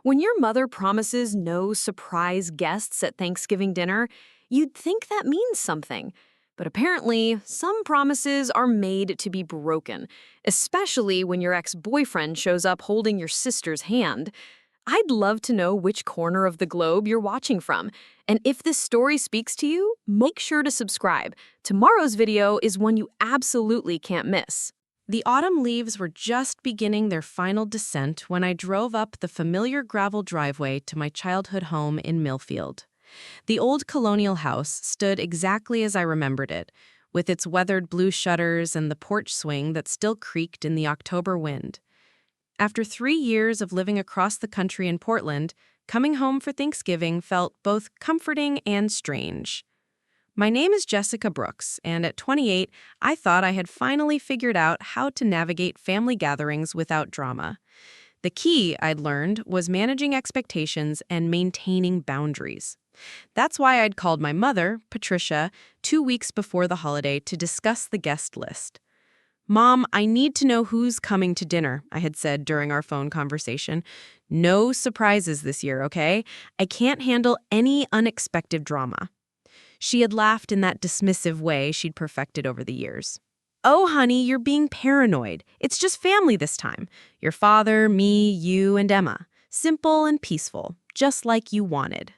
When your mother promises no surprise guests at Thanksgiving dinner, you'd think that means something. But apparently, some promises are made to be broken, especially when your ex-boyfriend shows up holding your sister's hand. I'd love to know which corner of the globe you're watching from. And if this story speaks to you, make sure to subscribe. Tomorrow's video is one you absolutely can't miss. The autumn leaves were just beginning their final descent when I drove up the familiar gravel driveway to my childhood home in Millfield. The old colonial house stood exactly as I remembered it, with its weathered blue shutters and the porch swing that still creaked in the October wind. After 3 years of living across the country in Portland, coming home for Thanksgiving felt both comforting and strange. My name is Jessica Brooks, and at 28, I thought I had finally figured out how to navigate family gatherings without drama. The key, I'd learned, was managing expectations and maintaining boundaries. That's why I'd called my mother, Patricia, 2 weeks before the holiday to discuss the guest list. "Mom, I need to know who's coming to dinner," I had said during our phone conversation. "No surprises this year, okay? I can't handle any unexpected drama." She had laughed in that dismissive way she'd perfected over the years. "Oh, honey, you're being paranoid. It's just family this time. Your father, me, you, and Emma. Simple and peaceful, just like you wanted."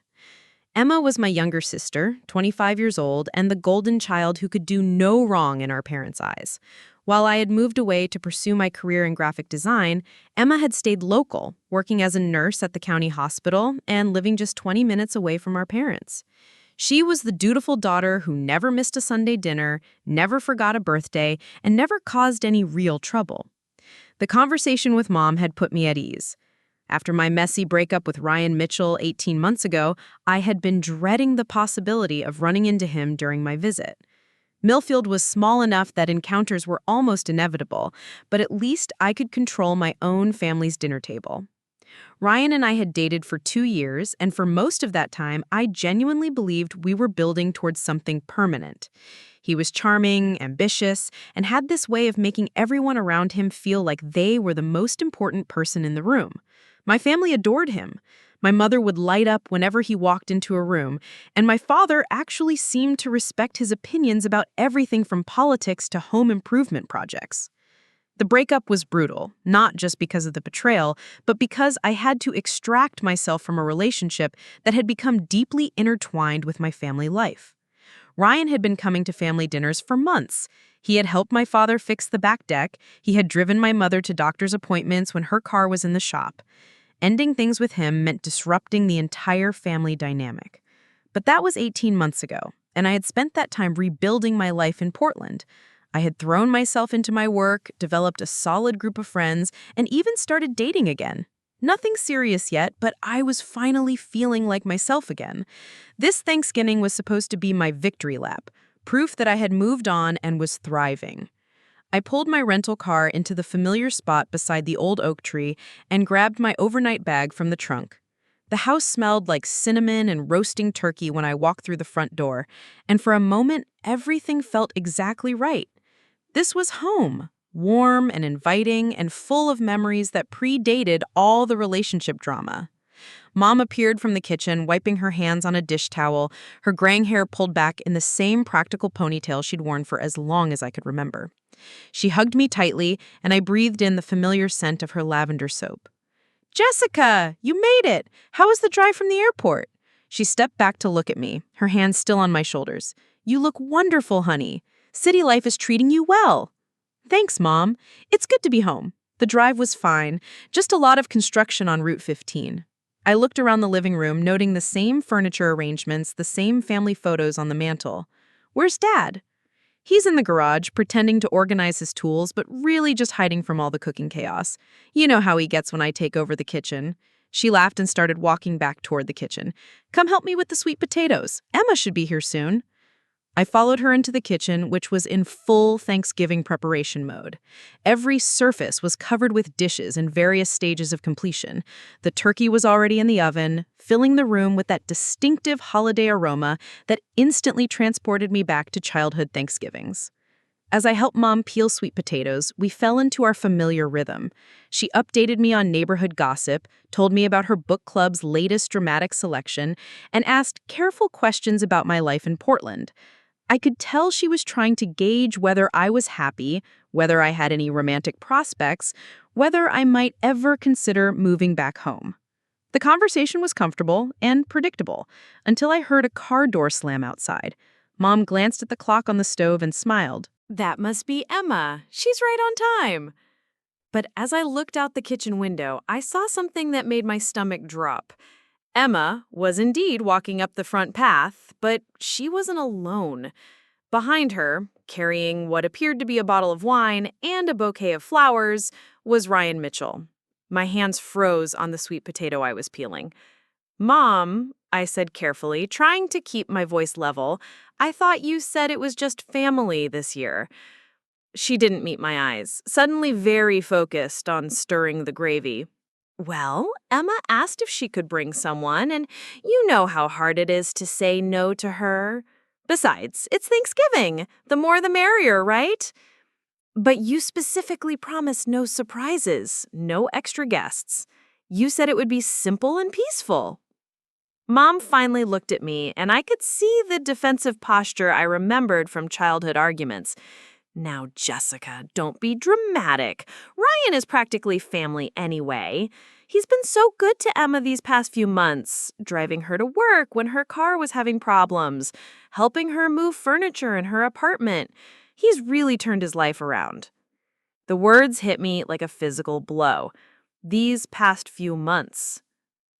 Emma was my younger sister, 25 years old, and the golden child who could do no wrong in our parents' eyes. While I had moved away to pursue my career in graphic design, Emma had stayed local, working as a nurse at the county hospital and living just 20 minutes away from our parents. She was the dutiful daughter who never missed a Sunday dinner, never forgot a birthday, and never caused any real trouble. The conversation with Mom had put me at ease. After my messy breakup with Ryan Mitchell 18 months ago, I had been dreading the possibility of running into him during my visit. Millfield was small enough that encounters were almost inevitable, but at least I could control my own family's dinner table. Ryan and I had dated for 2 years, and for most of that time, I genuinely believed we were building towards something permanent. He was charming, ambitious, and had this way of making everyone around him feel like they were the most important person in the room. My family adored him. My mother would light up whenever he walked into a room, and my father actually seemed to respect his opinions about everything from politics to home improvement projects. The breakup was brutal, not just because of the betrayal, but because I had to extract myself from a relationship that had become deeply intertwined with my family life. Ryan had been coming to family dinners for months. He had helped my father fix the back deck. He had driven my mother to doctor's appointments when her car was in the shop. Ending things with him meant disrupting the entire family dynamic. But that was 18 months ago, and I had spent that time rebuilding my life in Portland. I had thrown myself into my work, developed a solid group of friends, and even started dating again. Nothing serious yet, but I was finally feeling like myself again. This Thanksgiving was supposed to be my victory lap, proof that I had moved on and was thriving. I pulled my rental car into the familiar spot beside the old oak tree and grabbed my overnight bag from the trunk. The house smelled like cinnamon and roasting turkey when I walked through the front door, and for a moment, everything felt exactly right. This was home, warm and inviting and full of memories that predated all the relationship drama. Mom appeared from the kitchen, wiping her hands on a dish towel, her graying hair pulled back in the same practical ponytail she'd worn for as long as I could remember. She hugged me tightly, and I breathed in the familiar scent of her lavender soap. "Jessica, you made it! How was the drive from the airport?" She stepped back to look at me, her hands still on my shoulders. "You look wonderful, honey. City life is treating you well." "Thanks, Mom. It's good to be home." The drive was fine, just a lot of construction on Route 15. I looked around the living room, noting the same furniture arrangements, the same family photos on the mantel. "Where's Dad?" "He's in the garage, pretending to organize his tools, but really just hiding from all the cooking chaos. You know how he gets when I take over the kitchen." She laughed and started walking back toward the kitchen. "Come help me with the sweet potatoes. Emma should be here soon." I followed her into the kitchen, which was in full Thanksgiving preparation mode. Every surface was covered with dishes in various stages of completion. The turkey was already in the oven, filling the room with that distinctive holiday aroma that instantly transported me back to childhood Thanksgivings. As I helped Mom peel sweet potatoes, we fell into our familiar rhythm. She updated me on neighborhood gossip, told me about her book club's latest dramatic selection, and asked careful questions about my life in Portland. I could tell she was trying to gauge whether I was happy, whether I had any romantic prospects, whether I might ever consider moving back home. The conversation was comfortable and predictable until I heard a car door slam outside. Mom glanced at the clock on the stove and smiled. That must be Emma. She's right on time. But as I looked out the kitchen window, I saw something that made my stomach drop. Emma was indeed walking up the front path, but she wasn't alone. Behind her, carrying what appeared to be a bottle of wine and a bouquet of flowers, was Ryan Mitchell. My hands froze on the sweet potato I was peeling. "Mom," I said carefully, trying to keep my voice level, "I thought you said it was just family this year." She didn't meet my eyes, suddenly very focused on stirring the gravy. "Well, Emma asked if she could bring someone, and you know how hard it is to say no to her. Besides, it's Thanksgiving. The more the merrier, right? But you specifically promised no surprises, no extra guests. You said it would be simple and peaceful." Mom finally looked at me, and I could see the defensive posture I remembered from childhood arguments. "Now, Jessica, don't be dramatic. Ryan is practically family anyway. He's been so good to Emma these past few months, driving her to work when her car was having problems, helping her move furniture in her apartment. He's really turned his life around." The words hit me like a physical blow. These past few months.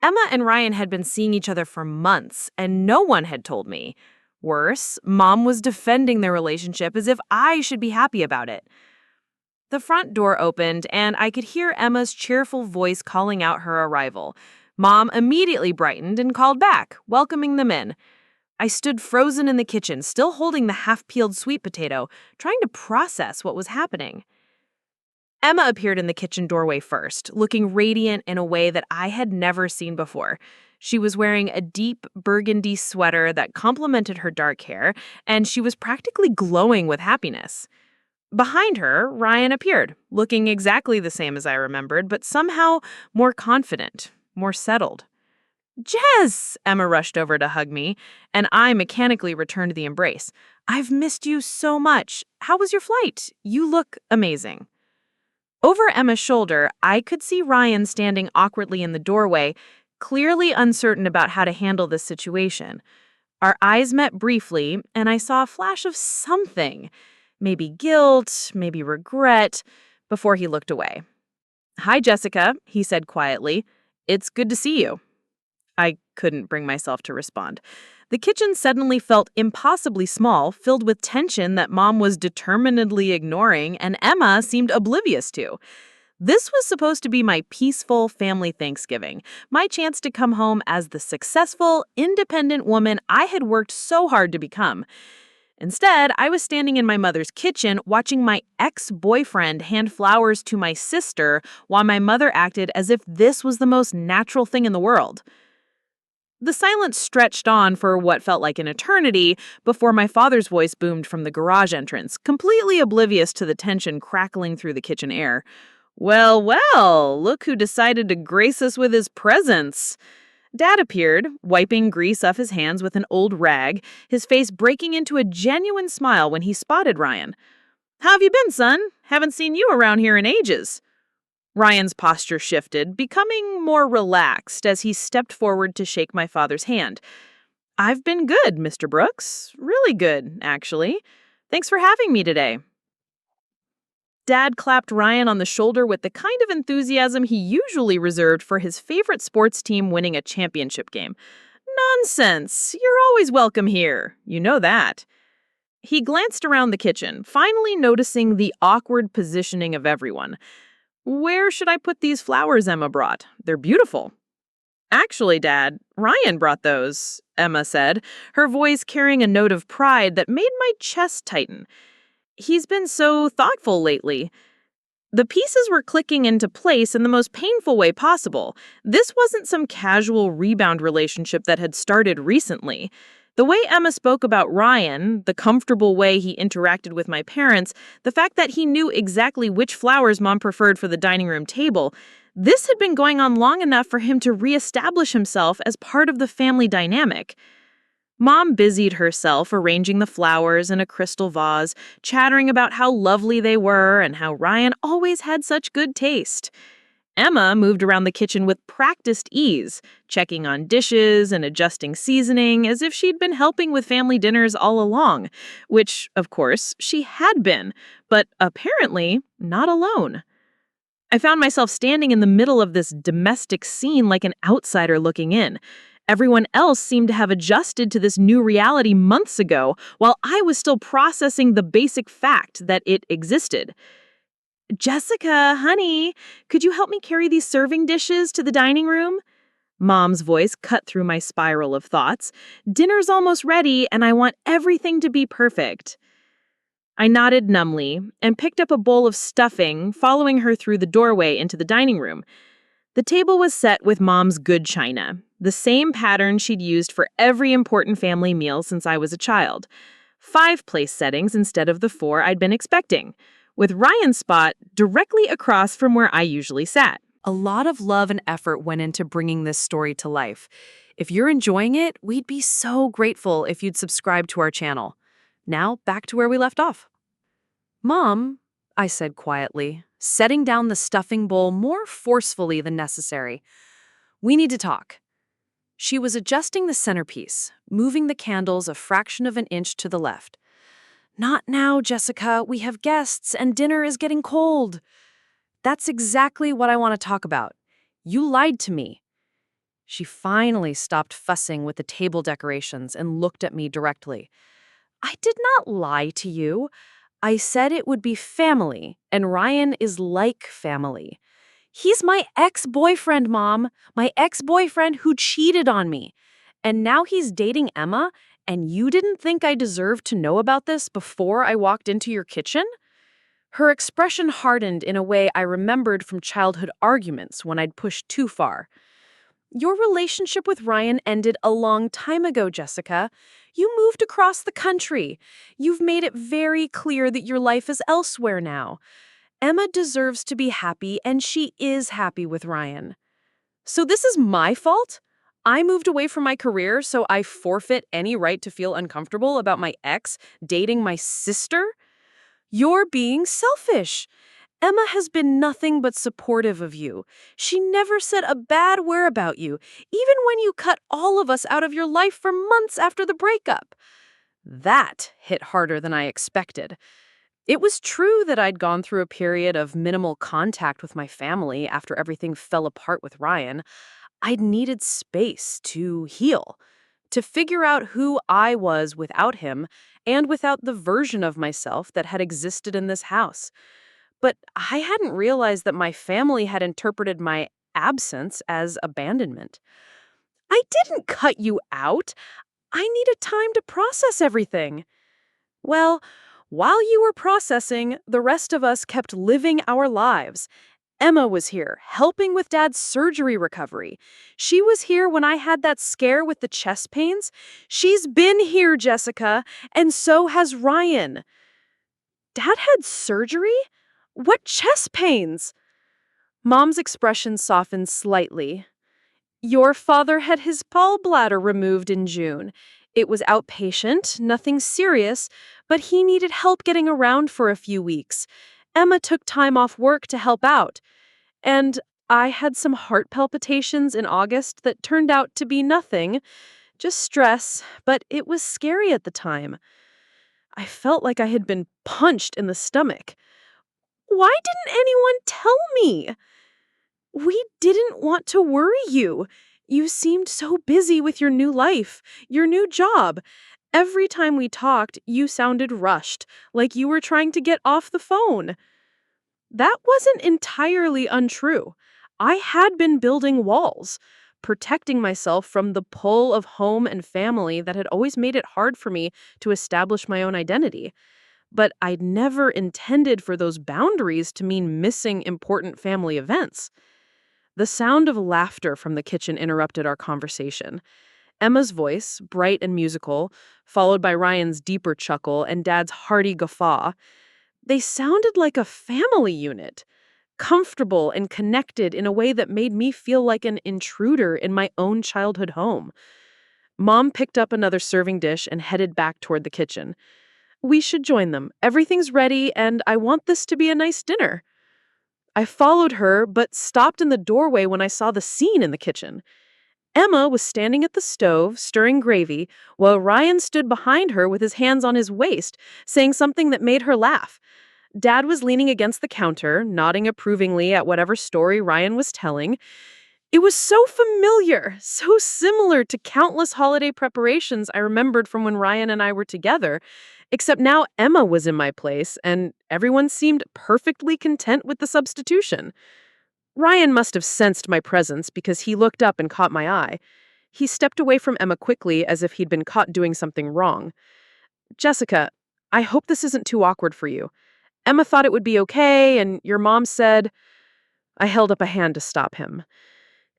Emma and Ryan had been seeing each other for months, and no one had told me. Worse, Mom was defending their relationship as if I should be happy about it. The front door opened, and I could hear Emma's cheerful voice calling out her arrival. Mom immediately brightened and called back, welcoming them in. I stood frozen in the kitchen, still holding the half-peeled sweet potato, trying to process what was happening. Emma appeared in the kitchen doorway first, looking radiant in a way that I had never seen before. She was wearing a deep burgundy sweater that complemented her dark hair, and she was practically glowing with happiness. Behind her, Ryan appeared, looking exactly the same as I remembered, but somehow more confident, more settled. "Jess!" Emma rushed over to hug me, and I mechanically returned the embrace. "I've missed you so much. How was your flight? You look amazing." Over Emma's shoulder, I could see Ryan standing awkwardly in the doorway, clearly uncertain about how to handle this situation. Our eyes met briefly, and I saw a flash of something. Maybe guilt, maybe regret, before he looked away. "Hi, Jessica," he said quietly. "It's good to see you." I couldn't bring myself to respond. The kitchen suddenly felt impossibly small, filled with tension that Mom was determinedly ignoring and Emma seemed oblivious to. This was supposed to be my peaceful family Thanksgiving, my chance to come home as the successful, independent woman I had worked so hard to become. Instead, I was standing in my mother's kitchen watching my ex-boyfriend hand flowers to my sister while my mother acted as if this was the most natural thing in the world. The silence stretched on for what felt like an eternity before my father's voice boomed from the garage entrance, completely oblivious to the tension crackling through the kitchen air. "Well, well, look who decided to grace us with his presence." Dad appeared, wiping grease off his hands with an old rag, his face breaking into a genuine smile when he spotted Ryan. "How have you been, son? Haven't seen you around here in ages." Ryan's posture shifted, becoming more relaxed as he stepped forward to shake my father's hand. "I've been good, Mr. Brooks. Really good, actually. Thanks for having me today." Dad clapped Ryan on the shoulder with the kind of enthusiasm he usually reserved for his favorite sports team winning a championship game. "Nonsense. You're always welcome here. You know that." He glanced around the kitchen, finally noticing the awkward positioning of everyone. "Where should I put these flowers Emma brought? They're beautiful." "Actually, Dad, Ryan brought those," Emma said, her voice carrying a note of pride that made my chest tighten. "He's been so thoughtful lately." The pieces were clicking into place in the most painful way possible. This wasn't some casual rebound relationship that had started recently. The way Emma spoke about Ryan, the comfortable way he interacted with my parents, the fact that he knew exactly which flowers Mom preferred for the dining room table, this had been going on long enough for him to reestablish himself as part of the family dynamic. Mom busied herself arranging the flowers in a crystal vase, chattering about how lovely they were and how Ryan always had such good taste. Emma moved around the kitchen with practiced ease, checking on dishes and adjusting seasoning as if she'd been helping with family dinners all along, which, of course, she had been, but apparently not alone. I found myself standing in the middle of this domestic scene like an outsider looking in. Everyone else seemed to have adjusted to this new reality months ago, while I was still processing the basic fact that it existed. Jessica, honey, could you help me carry these serving dishes to the dining room? Mom's voice cut through my spiral of thoughts. Dinner's almost ready, and I want everything to be perfect. I nodded numbly and picked up a bowl of stuffing, following her through the doorway into the dining room. The table was set with Mom's good china, the same pattern she'd used for every important family meal since I was a child. 5 place settings instead of the 4 I'd been expecting, with Ryan's spot directly across from where I usually sat. A lot of love and effort went into bringing this story to life. If you're enjoying it, we'd be so grateful if you'd subscribe to our channel. Now, back to where we left off. Mom, I said quietly, setting down the stuffing bowl more forcefully than necessary. We need to talk. She was adjusting the centerpiece, moving the candles a fraction of an inch to the left. Not now, Jessica. We have guests and dinner is getting cold. That's exactly what I want to talk about. You lied to me. She finally stopped fussing with the table decorations and looked at me directly. I did not lie to you. I said it would be family, and Ryan is like family. He's my ex-boyfriend, Mom. My ex-boyfriend who cheated on me. And now he's dating Emma, and you didn't think I deserved to know about this before I walked into your kitchen? Her expression hardened in a way I remembered from childhood arguments when I'd pushed too far. Your relationship with Ryan ended a long time ago, Jessica. You moved across the country. You've made it very clear that your life is elsewhere now. Emma deserves to be happy, and she is happy with Ryan. So this is my fault? I moved away from my career, so I forfeit any right to feel uncomfortable about my ex dating my sister? You're being selfish. Emma has been nothing but supportive of you. She never said a bad word about you, even when you cut all of us out of your life for months after the breakup. That hit harder than I expected. It was true that I'd gone through a period of minimal contact with my family after everything fell apart with Ryan. I'd needed space to heal, to figure out who I was without him and without the version of myself that had existed in this house. But I hadn't realized that my family had interpreted my absence as abandonment. I didn't cut you out. I needed time to process everything. Well, while you were processing, the rest of us kept living our lives. Emma was here, helping with Dad's surgery recovery. She was here when I had that scare with the chest pains. She's been here, Jessica, and so has Ryan. Dad had surgery? What chest pains? Mom's expression softened slightly. Your father had his gallbladder removed in June. It was outpatient, nothing serious, but he needed help getting around for a few weeks. Emma took time off work to help out. And I had some heart palpitations in August that turned out to be nothing, just stress, but it was scary at the time. I felt like I had been punched in the stomach. Why didn't anyone tell me? We didn't want to worry you. You seemed so busy with your new life, your new job. Every time we talked, you sounded rushed, like you were trying to get off the phone. That wasn't entirely untrue. I had been building walls, protecting myself from the pull of home and family that had always made it hard for me to establish my own identity. But I'd never intended for those boundaries to mean missing important family events. The sound of laughter from the kitchen interrupted our conversation. Emma's voice, bright and musical, followed by Ryan's deeper chuckle and Dad's hearty guffaw, they sounded like a family unit, comfortable and connected in a way that made me feel like an intruder in my own childhood home. Mom picked up another serving dish and headed back toward the kitchen. We should join them. Everything's ready, and I want this to be a nice dinner. I followed her, but stopped in the doorway when I saw the scene in the kitchen. Emma was standing at the stove, stirring gravy, while Ryan stood behind her with his hands on his waist, saying something that made her laugh. Dad was leaning against the counter, nodding approvingly at whatever story Ryan was telling. It was so familiar, so similar to countless holiday preparations I remembered from when Ryan and I were together, except now Emma was in my place, and everyone seemed perfectly content with the substitution. Ryan must have sensed my presence because he looked up and caught my eye. He stepped away from Emma quickly as if he'd been caught doing something wrong. Jessica, I hope this isn't too awkward for you. Emma thought it would be okay, and your mom said... I held up a hand to stop him.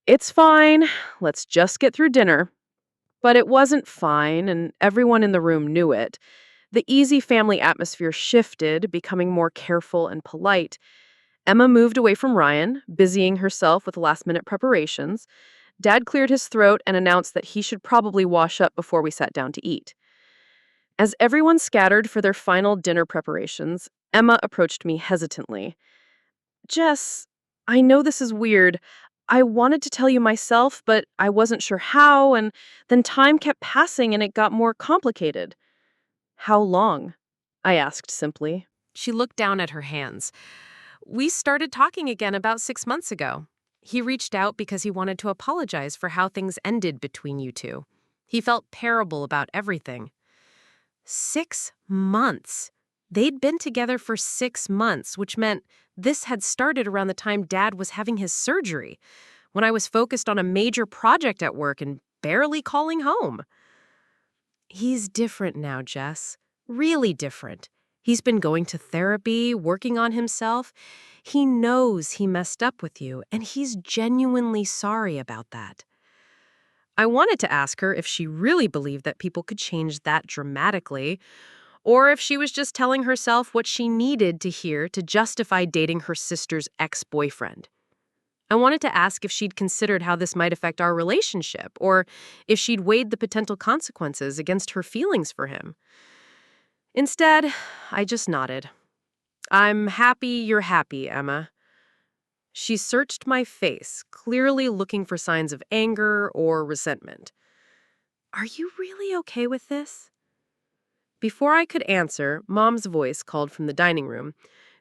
It's fine. Let's just get through dinner. But it wasn't fine, and everyone in the room knew it. The easy family atmosphere shifted, becoming more careful and polite. Emma moved away from Ryan, busying herself with last-minute preparations. Dad cleared his throat and announced that he should probably wash up before we sat down to eat. As everyone scattered for their final dinner preparations, Emma approached me hesitantly. Jess, I know this is weird. I wanted to tell you myself, but I wasn't sure how, and then time kept passing and it got more complicated. How long? I asked simply. She looked down at her hands. We started talking again about 6 months ago. He reached out because he wanted to apologize for how things ended between you two. He felt terrible about everything. 6 months. They'd been together for 6 months, which meant this had started around the time Dad was having his surgery, when I was focused on a major project at work and barely calling home. He's different now, Jess. Really different. He's been going to therapy, working on himself. He knows he messed up with you, and he's genuinely sorry about that. I wanted to ask her if she really believed that people could change that dramatically, or if she was just telling herself what she needed to hear to justify dating her sister's ex-boyfriend. I wanted to ask if she'd considered how this might affect our relationship, or if she'd weighed the potential consequences against her feelings for him. Instead, I just nodded. I'm happy you're happy, Emma. She searched my face, clearly looking for signs of anger or resentment. Are you really okay with this? Before I could answer, Mom's voice called from the dining room.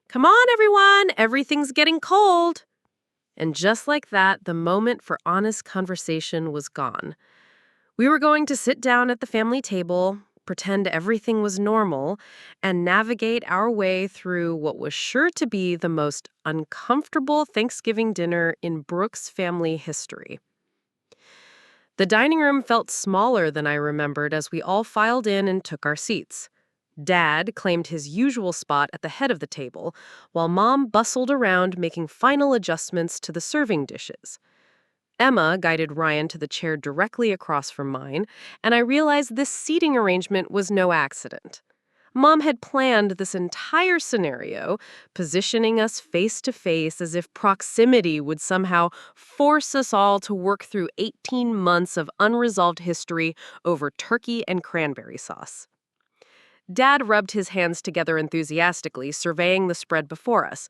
Come on, everyone! Everything's getting cold! And just like that, the moment for honest conversation was gone. We were going to sit down at the family table, pretend everything was normal, and navigate our way through what was sure to be the most uncomfortable Thanksgiving dinner in Brooks' family history. The dining room felt smaller than I remembered as we all filed in and took our seats. Dad claimed his usual spot at the head of the table, while Mom bustled around making final adjustments to the serving dishes. Emma guided Ryan to the chair directly across from mine, and I realized this seating arrangement was no accident. Mom had planned this entire scenario, positioning us face to face as if proximity would somehow force us all to work through 18 months of unresolved history over turkey and cranberry sauce. Dad rubbed his hands together enthusiastically, surveying the spread before us.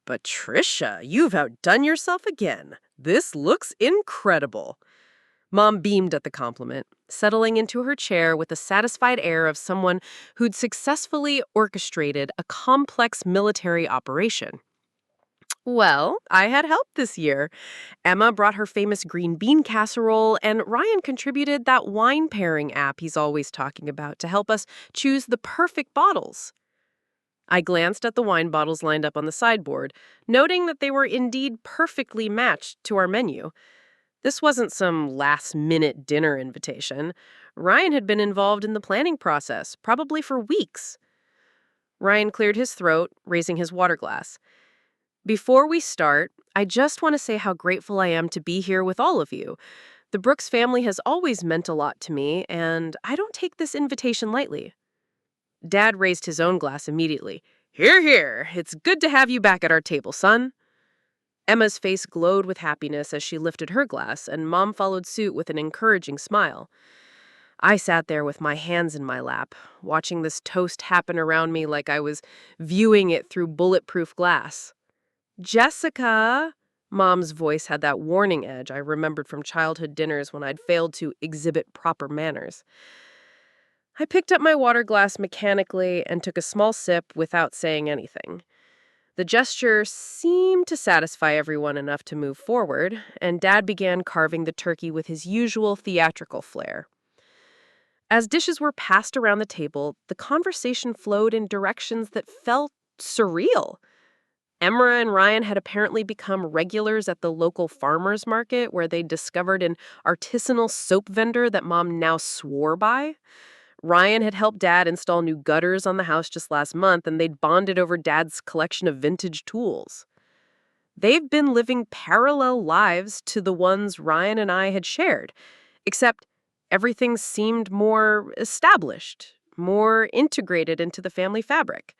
Patricia, you've outdone yourself again. This looks incredible. Mom beamed at the compliment, settling into her chair with the satisfied air of someone who'd successfully orchestrated a complex military operation. Well, I had help this year. Emma brought her famous green bean casserole, and Ryan contributed that wine pairing app he's always talking about to help us choose the perfect bottles. I glanced at the wine bottles lined up on the sideboard, noting that they were indeed perfectly matched to our menu. This wasn't some last-minute dinner invitation. Ryan had been involved in the planning process, probably for weeks. Ryan cleared his throat, raising his water glass. Before we start, I just want to say how grateful I am to be here with all of you. The Brooks family has always meant a lot to me, and I don't take this invitation lightly. Dad raised his own glass immediately. Hear, hear. It's good to have you back at our table, son. Emma's face glowed with happiness as she lifted her glass, and Mom followed suit with an encouraging smile. I sat there with my hands in my lap, watching this toast happen around me like I was viewing it through bulletproof glass. Jessica! Mom's voice had that warning edge I remembered from childhood dinners when I'd failed to exhibit proper manners. I picked up my water glass mechanically and took a small sip without saying anything. The gesture seemed to satisfy everyone enough to move forward, and Dad began carving the turkey with his usual theatrical flair. As dishes were passed around the table, the conversation flowed in directions that felt surreal. Emra and Ryan had apparently become regulars at the local farmers market where they discovered an artisanal soap vendor that Mom now swore by. Ryan had helped Dad install new gutters on the house just last month, and they'd bonded over Dad's collection of vintage tools. They've been living parallel lives to the ones Ryan and I had shared, except everything seemed more established, more integrated into the family fabric.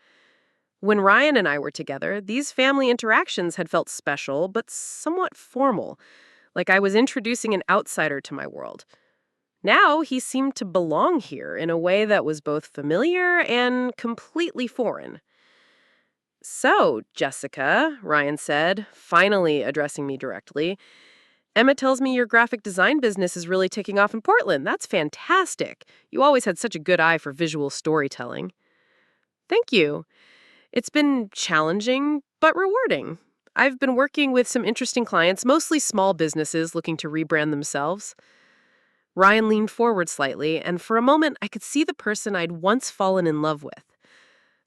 When Ryan and I were together, these family interactions had felt special, but somewhat formal, like I was introducing an outsider to my world. Now he seemed to belong here in a way that was both familiar and completely foreign. So, Jessica, Ryan said, finally addressing me directly, Emma tells me your graphic design business is really taking off in Portland. That's fantastic. You always had such a good eye for visual storytelling. Thank you. It's been challenging, but rewarding. I've been working with some interesting clients, mostly small businesses looking to rebrand themselves. Ryan leaned forward slightly, and for a moment I could see the person I'd once fallen in love with.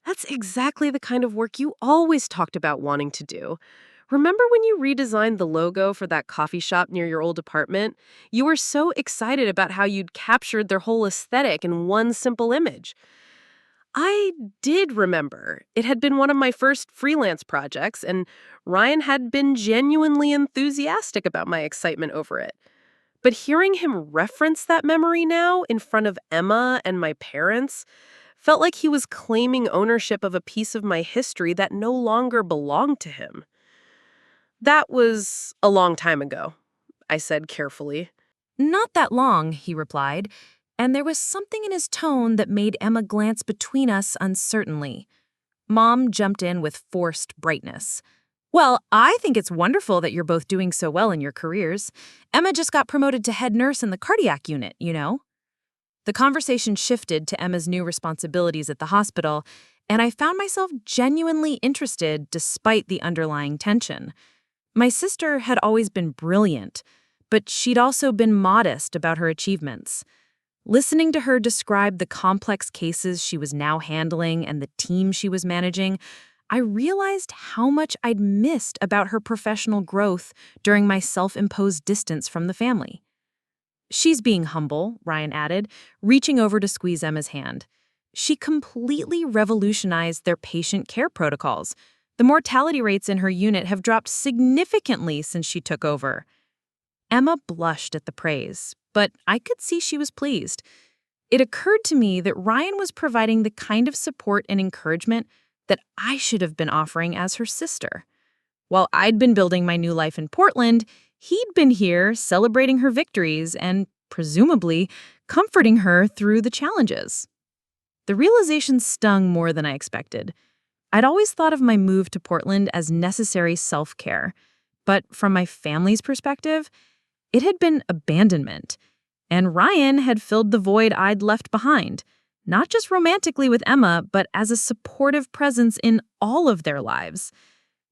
That's exactly the kind of work you always talked about wanting to do. Remember when you redesigned the logo for that coffee shop near your old apartment? You were so excited about how you'd captured their whole aesthetic in one simple image. I did remember. It had been one of my first freelance projects, and Ryan had been genuinely enthusiastic about my excitement over it. But hearing him reference that memory now in front of Emma and my parents felt like he was claiming ownership of a piece of my history that no longer belonged to him. That was a long time ago, I said carefully. Not that long, he replied, and there was something in his tone that made Emma glance between us uncertainly. Mom jumped in with forced brightness. Well, I think it's wonderful that you're both doing so well in your careers. Emma just got promoted to head nurse in the cardiac unit, you know. The conversation shifted to Emma's new responsibilities at the hospital, and I found myself genuinely interested despite the underlying tension. My sister had always been brilliant, but she'd also been modest about her achievements. Listening to her describe the complex cases she was now handling and the team she was managing, I realized how much I'd missed about her professional growth during my self-imposed distance from the family. She's being humble, Ryan added, reaching over to squeeze Emma's hand. She completely revolutionized their patient care protocols. The mortality rates in her unit have dropped significantly since she took over. Emma blushed at the praise, but I could see she was pleased. It occurred to me that Ryan was providing the kind of support and encouragement that I should have been offering as her sister. While I'd been building my new life in Portland, he'd been here celebrating her victories and, presumably, comforting her through the challenges. The realization stung more than I expected. I'd always thought of my move to Portland as necessary self-care, but from my family's perspective, it had been abandonment. And Ryan had filled the void I'd left behind, not just romantically with Emma, but as a supportive presence in all of their lives.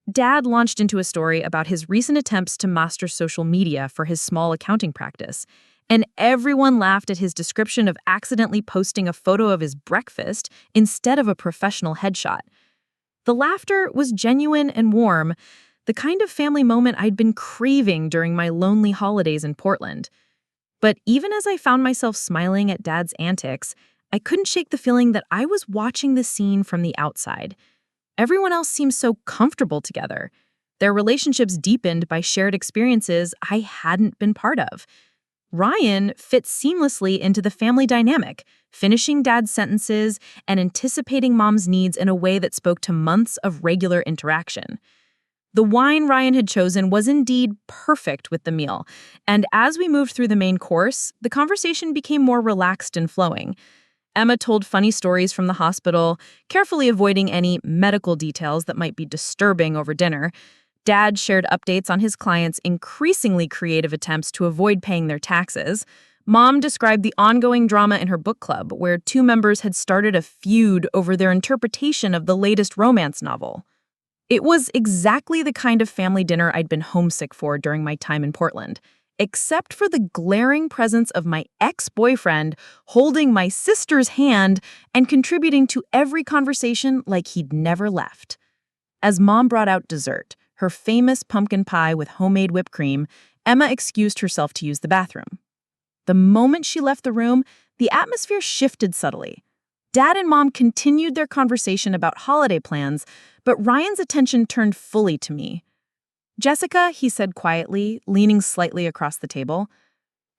Dad launched into a story about his recent attempts to master social media for his small accounting practice, and everyone laughed at his description of accidentally posting a photo of his breakfast instead of a professional headshot. The laughter was genuine and warm, the kind of family moment I'd been craving during my lonely holidays in Portland. But even as I found myself smiling at Dad's antics, I couldn't shake the feeling that I was watching the scene from the outside. Everyone else seemed so comfortable together. Their relationships deepened by shared experiences I hadn't been part of. Ryan fit seamlessly into the family dynamic, finishing Dad's sentences and anticipating Mom's needs in a way that spoke to months of regular interaction. The wine Ryan had chosen was indeed perfect with the meal, and as we moved through the main course, the conversation became more relaxed and flowing. Emma told funny stories from the hospital, carefully avoiding any medical details that might be disturbing over dinner. Dad shared updates on his clients' increasingly creative attempts to avoid paying their taxes. Mom described the ongoing drama in her book club, where two members had started a feud over their interpretation of the latest romance novel. It was exactly the kind of family dinner I'd been homesick for during my time in Portland, except for the glaring presence of my ex-boyfriend holding my sister's hand and contributing to every conversation like he'd never left. As Mom brought out dessert, her famous pumpkin pie with homemade whipped cream, Emma excused herself to use the bathroom. The moment she left the room, the atmosphere shifted subtly. Dad and Mom continued their conversation about holiday plans, but Ryan's attention turned fully to me. "Jessica," he said quietly, leaning slightly across the table,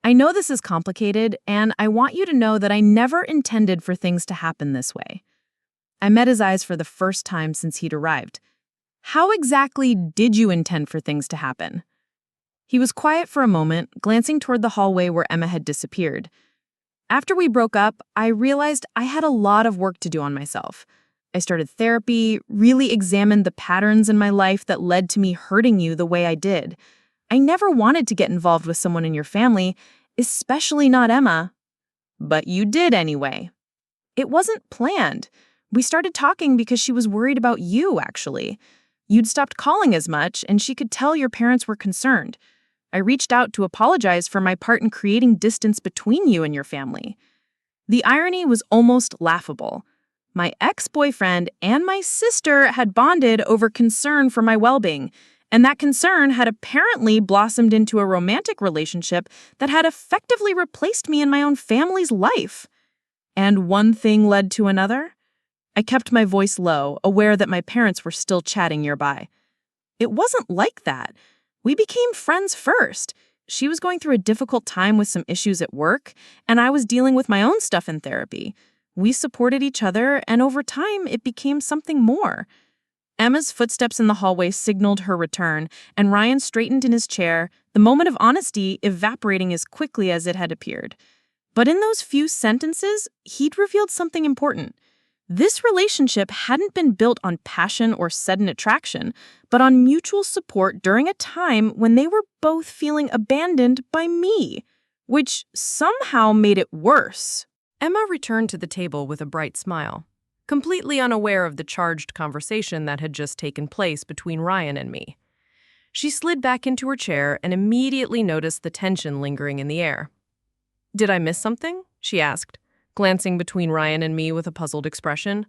"I know this is complicated, and I want you to know that I never intended for things to happen this way." I met his eyes for the first time since he'd arrived. "How exactly did you intend for things to happen?" He was quiet for a moment, glancing toward the hallway where Emma had disappeared. "After we broke up, I realized I had a lot of work to do on myself. I started therapy, really examined the patterns in my life that led to me hurting you the way I did. I never wanted to get involved with someone in your family, especially not Emma. But you did anyway. It wasn't planned. We started talking because she was worried about you, actually. You'd stopped calling as much, and she could tell your parents were concerned. I reached out to apologize for my part in creating distance between you and your family." The irony was almost laughable. My ex-boyfriend and my sister had bonded over concern for my well-being, and that concern had apparently blossomed into a romantic relationship that had effectively replaced me in my own family's life. And one thing led to another. I kept my voice low, aware that my parents were still chatting nearby. "It wasn't like that. We became friends first. She was going through a difficult time with some issues at work, and I was dealing with my own stuff in therapy. We supported each other, and over time, it became something more." Emma's footsteps in the hallway signaled her return, and Ryan straightened in his chair, the moment of honesty evaporating as quickly as it had appeared. But in those few sentences, he'd revealed something important. This relationship hadn't been built on passion or sudden attraction, but on mutual support during a time when they were both feeling abandoned by me, which somehow made it worse. Emma returned to the table with a bright smile, completely unaware of the charged conversation that had just taken place between Ryan and me. She slid back into her chair and immediately noticed the tension lingering in the air. "Did I miss something?" she asked, glancing between Ryan and me with a puzzled expression.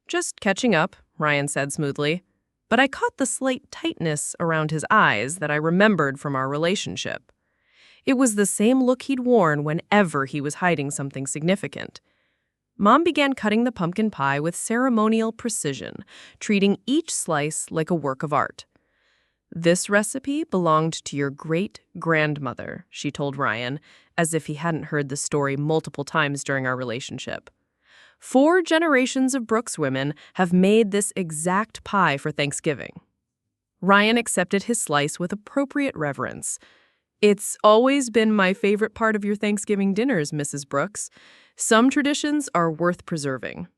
"Just catching up," Ryan said smoothly, but I caught the slight tightness around his eyes that I remembered from our relationship. It was the same look he'd worn whenever he was hiding something significant. Mom began cutting the pumpkin pie with ceremonial precision, treating each slice like a work of art. "This recipe belonged to your great-grandmother," she told Ryan, as if he hadn't heard the story multiple times during our relationship. "4 generations of Brooks women have made this exact pie for Thanksgiving." Ryan accepted his slice with appropriate reverence. "It's always been my favorite part of your Thanksgiving dinners, Mrs. Brooks. Some traditions are worth preserving."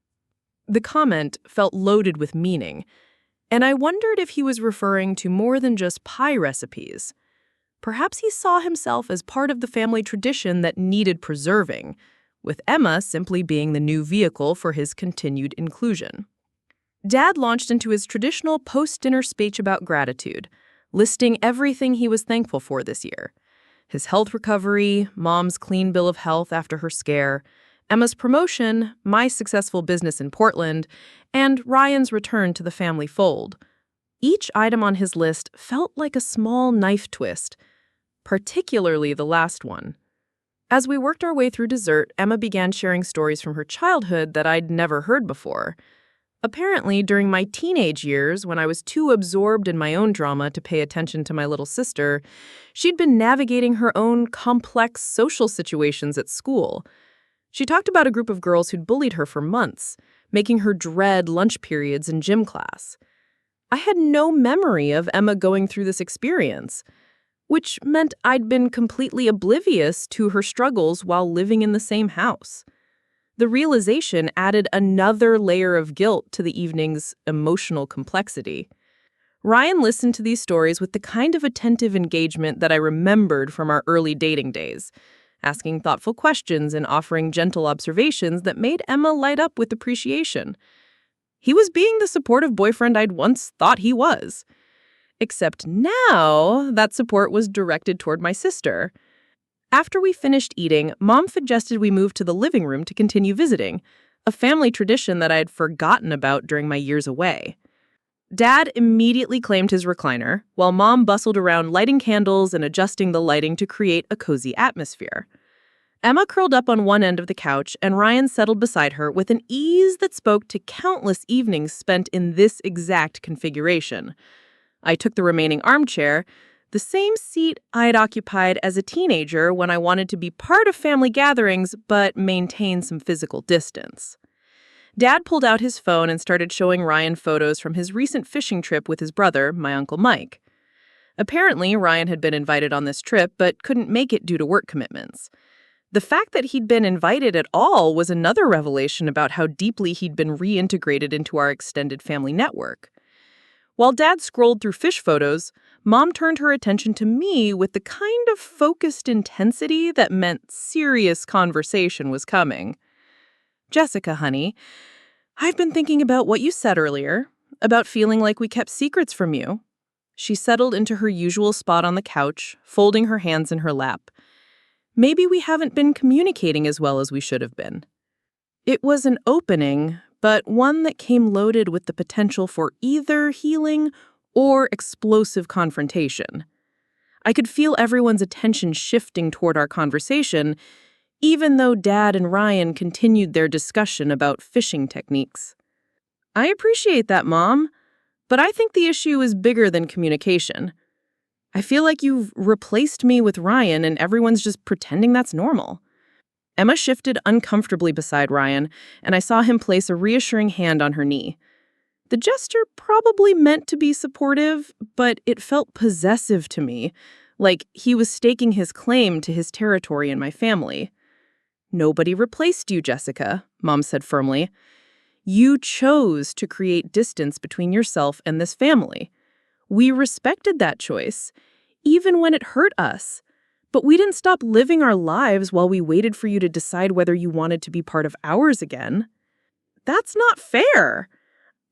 The comment felt loaded with meaning, and I wondered if he was referring to more than just pie recipes. Perhaps he saw himself as part of the family tradition that needed preserving, with Emma simply being the new vehicle for his continued inclusion. Dad launched into his traditional post-dinner speech about gratitude, listing everything he was thankful for this year. His health recovery, Mom's clean bill of health after her scare, Emma's promotion, my successful business in Portland, and Ryan's return to the family fold. Each item on his list felt like a small knife twist, particularly the last one. As we worked our way through dessert, Emma began sharing stories from her childhood that I'd never heard before. Apparently, during my teenage years, when I was too absorbed in my own drama to pay attention to my little sister, she'd been navigating her own complex social situations at school. She talked about a group of girls who'd bullied her for months, making her dread lunch periods in gym class. I had no memory of Emma going through this experience, which meant I'd been completely oblivious to her struggles while living in the same house. The realization added another layer of guilt to the evening's emotional complexity. Ryan listened to these stories with the kind of attentive engagement that I remembered from our early dating days, asking thoughtful questions and offering gentle observations that made Emma light up with appreciation. He was being the supportive boyfriend I'd once thought he was. Except now, that support was directed toward my sister. After we finished eating, Mom suggested we move to the living room to continue visiting, a family tradition that I had forgotten about during my years away. Dad immediately claimed his recliner, while Mom bustled around lighting candles and adjusting the lighting to create a cozy atmosphere. Emma curled up on one end of the couch, and Ryan settled beside her with an ease that spoke to countless evenings spent in this exact configuration. I took the remaining armchair, the same seat I had occupied as a teenager when I wanted to be part of family gatherings but maintain some physical distance. Dad pulled out his phone and started showing Ryan photos from his recent fishing trip with his brother, my Uncle Mike. Apparently, Ryan had been invited on this trip but couldn't make it due to work commitments. The fact that he'd been invited at all was another revelation about how deeply he'd been reintegrated into our extended family network. While Dad scrolled through fish photos, Mom turned her attention to me with the kind of focused intensity that meant serious conversation was coming. "Jessica, honey, I've been thinking about what you said earlier, about feeling like we kept secrets from you." She settled into her usual spot on the couch, folding her hands in her lap. "Maybe we haven't been communicating as well as we should have been." It was an opening, but one that came loaded with the potential for either healing or explosive confrontation. I could feel everyone's attention shifting toward our conversation, even though Dad and Ryan continued their discussion about fishing techniques. "I appreciate that, Mom, but I think the issue is bigger than communication. I feel like you've replaced me with Ryan and everyone's just pretending that's normal." Emma shifted uncomfortably beside Ryan, and I saw him place a reassuring hand on her knee. The gesture probably meant to be supportive, but it felt possessive to me, like he was staking his claim to his territory in my family. "Nobody replaced you, Jessica," Mom said firmly. "You chose to create distance between yourself and this family. We respected that choice, even when it hurt us. But we didn't stop living our lives while we waited for you to decide whether you wanted to be part of ours again. That's not fair.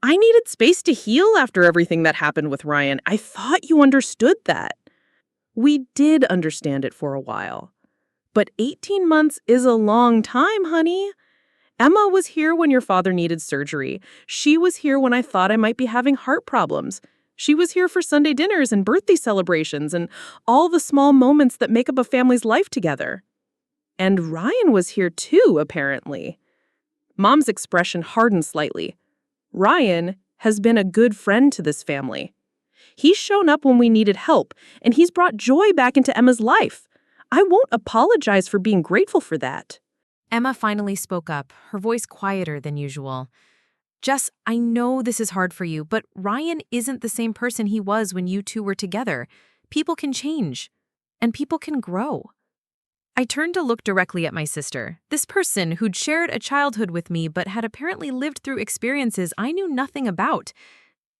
I needed space to heal after everything that happened with Ryan. I thought you understood that." "We did understand it for a while. But 18 months is a long time, honey. Emma was here when your father needed surgery. She was here when I thought I might be having heart problems. She was here for Sunday dinners and birthday celebrations and all the small moments that make up a family's life together. And Ryan was here too, apparently." Mom's expression hardened slightly. "Ryan has been a good friend to this family. He's shown up when we needed help, and he's brought joy back into Emma's life. I won't apologize for being grateful for that." Emma finally spoke up, her voice quieter than usual. "Jess, I know this is hard for you, but Ryan isn't the same person he was when you two were together. People can change, and people can grow." I turned to look directly at my sister, this person who'd shared a childhood with me but had apparently lived through experiences I knew nothing about.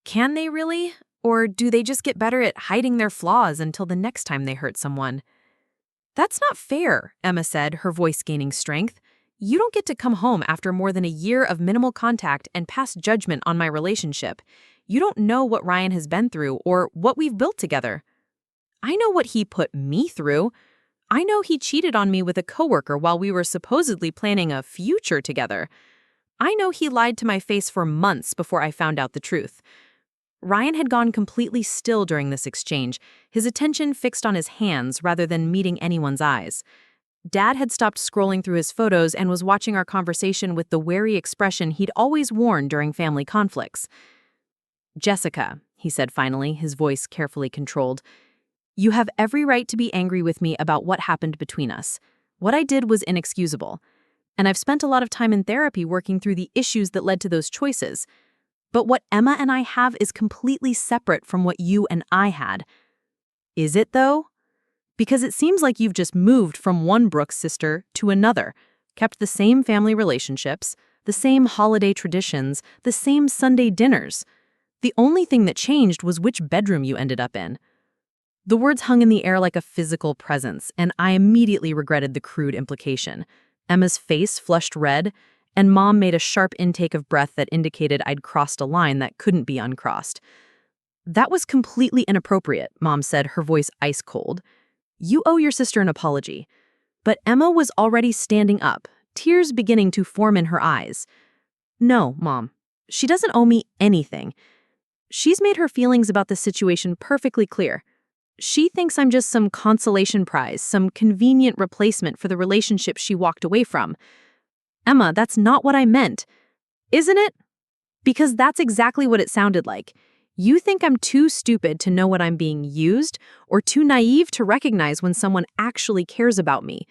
Can they really? Or do they just get better at hiding their flaws until the next time they hurt someone? "That's not fair," Emma said, her voice gaining strength. "You don't get to come home after more than a year of minimal contact and pass judgment on my relationship. You don't know what Ryan has been through or what we've built together. I know what he put me through. I know he cheated on me with a coworker while we were supposedly planning a future together. I know he lied to my face for months before I found out the truth." Ryan had gone completely still during this exchange, his attention fixed on his hands rather than meeting anyone's eyes. Dad had stopped scrolling through his photos and was watching our conversation with the wary expression he'd always worn during family conflicts. "Jessica," he said finally, his voice carefully controlled, "you have every right to be angry with me about what happened between us. What I did was inexcusable. And I've spent a lot of time in therapy working through the issues that led to those choices. But what Emma and I have is completely separate from what you and I had." "Is it, though? Because it seems like you've just moved from one Brooks sister to another, kept the same family relationships, the same holiday traditions, the same Sunday dinners. The only thing that changed was which bedroom you ended up in." The words hung in the air like a physical presence, and I immediately regretted the crude implication. Emma's face flushed red, and Mom made a sharp intake of breath that indicated I'd crossed a line that couldn't be uncrossed. "That was completely inappropriate," Mom said, her voice ice cold. "You owe your sister an apology." But Emma was already standing up, tears beginning to form in her eyes. "No, Mom. She doesn't owe me anything. She's made her feelings about the situation perfectly clear. She thinks I'm just some consolation prize, some convenient replacement for the relationship she walked away from. Emma, that's not what I meant. Isn't it? Because that's exactly what it sounded like. You think I'm too stupid to know what I'm being used, or too naive to recognize when someone actually cares about me.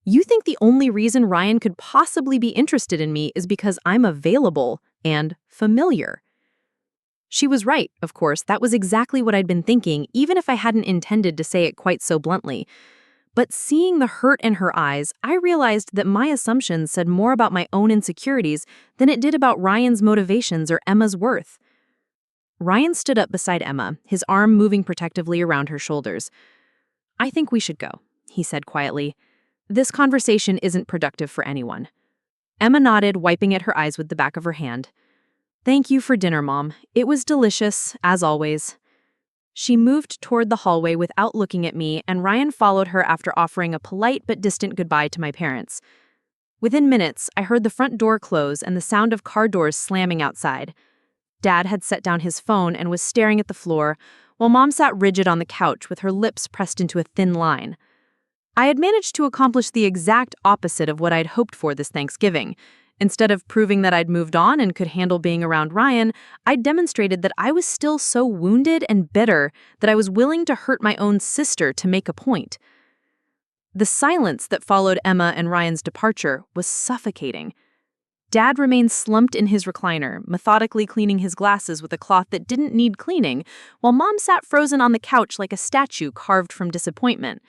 You think the only reason Ryan could possibly be interested in me is because I'm available and familiar." She was right, of course. That was exactly what I'd been thinking, even if I hadn't intended to say it quite so bluntly. But seeing the hurt in her eyes, I realized that my assumptions said more about my own insecurities than it did about Ryan's motivations or Emma's worth. Ryan stood up beside Emma, his arm moving protectively around her shoulders. "I think we should go," he said quietly. "This conversation isn't productive for anyone." Emma nodded, wiping at her eyes with the back of her hand. "Thank you for dinner, Mom. It was delicious, as always." She moved toward the hallway without looking at me, and Ryan followed her after offering a polite but distant goodbye to my parents. Within minutes, I heard the front door close and the sound of car doors slamming outside. Dad had set down his phone and was staring at the floor, while Mom sat rigid on the couch with her lips pressed into a thin line. I had managed to accomplish the exact opposite of what I'd hoped for this Thanksgiving. Instead of proving that I'd moved on and could handle being around Ryan, I'd demonstrated that I was still so wounded and bitter that I was willing to hurt my own sister to make a point. The silence that followed Emma and Ryan's departure was suffocating. Dad remained slumped in his recliner, methodically cleaning his glasses with a cloth that didn't need cleaning, while Mom sat frozen on the couch like a statue carved from disappointment.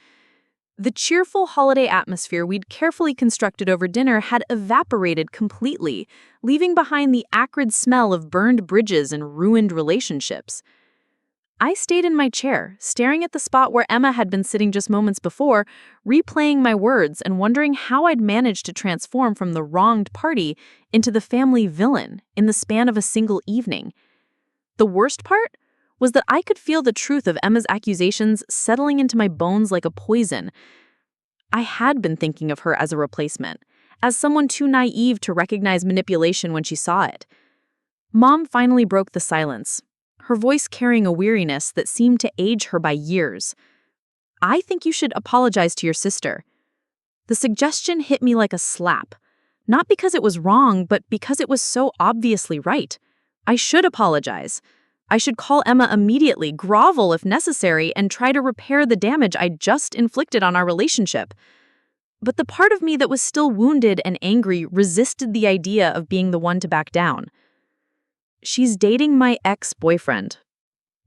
The cheerful holiday atmosphere we'd carefully constructed over dinner had evaporated completely, leaving behind the acrid smell of burned bridges and ruined relationships. I stayed in my chair, staring at the spot where Emma had been sitting just moments before, replaying my words and wondering how I'd managed to transform from the wronged party into the family villain in the span of a single evening. The worst part was that I could feel the truth of Emma's accusations settling into my bones like a poison. I had been thinking of her as a replacement, as someone too naive to recognize manipulation when she saw it. Mom finally broke the silence, her voice carrying a weariness that seemed to age her by years. "I think you should apologize to your sister." The suggestion hit me like a slap, not because it was wrong, but because it was so obviously right. I should apologize. I should call Emma immediately, grovel if necessary, and try to repair the damage I'd just inflicted on our relationship. But the part of me that was still wounded and angry resisted the idea of being the one to back down. "She's dating my ex-boyfriend.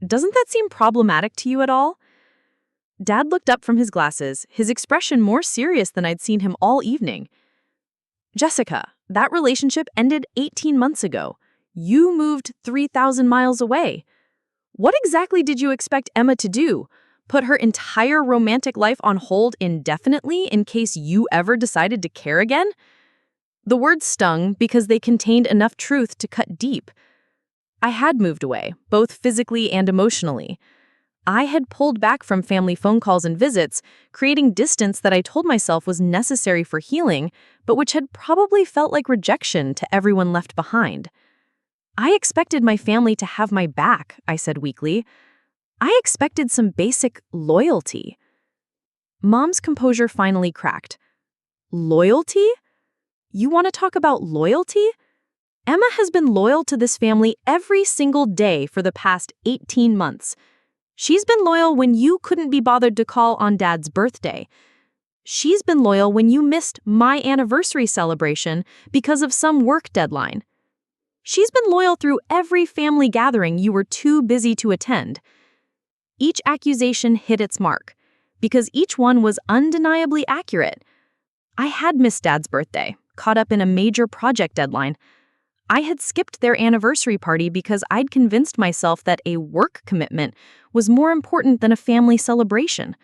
Doesn't that seem problematic to you at all?" Dad looked up from his glasses, his expression more serious than I'd seen him all evening. "Jessica, that relationship ended 18 months ago. You moved 3,000 miles away. What exactly did you expect Emma to do? Put her entire romantic life on hold indefinitely in case you ever decided to care again?" The words stung because they contained enough truth to cut deep. I had moved away, both physically and emotionally. I had pulled back from family phone calls and visits, creating distance that I told myself was necessary for healing, but which had probably felt like rejection to everyone left behind. "I expected my family to have my back," I said weakly. "I expected some basic loyalty." Mom's composure finally cracked. Loyalty? You want to talk about loyalty? Emma has been loyal to this family every single day for the past 18 months. She's been loyal when you couldn't be bothered to call on Dad's birthday. She's been loyal when you missed my anniversary celebration because of some work deadline. She's been loyal through every family gathering you were too busy to attend. Each accusation hit its mark, because each one was undeniably accurate. I had missed Dad's birthday, caught up in a major project deadline. I had skipped their anniversary party because I'd convinced myself that a work commitment was more important than a family celebration.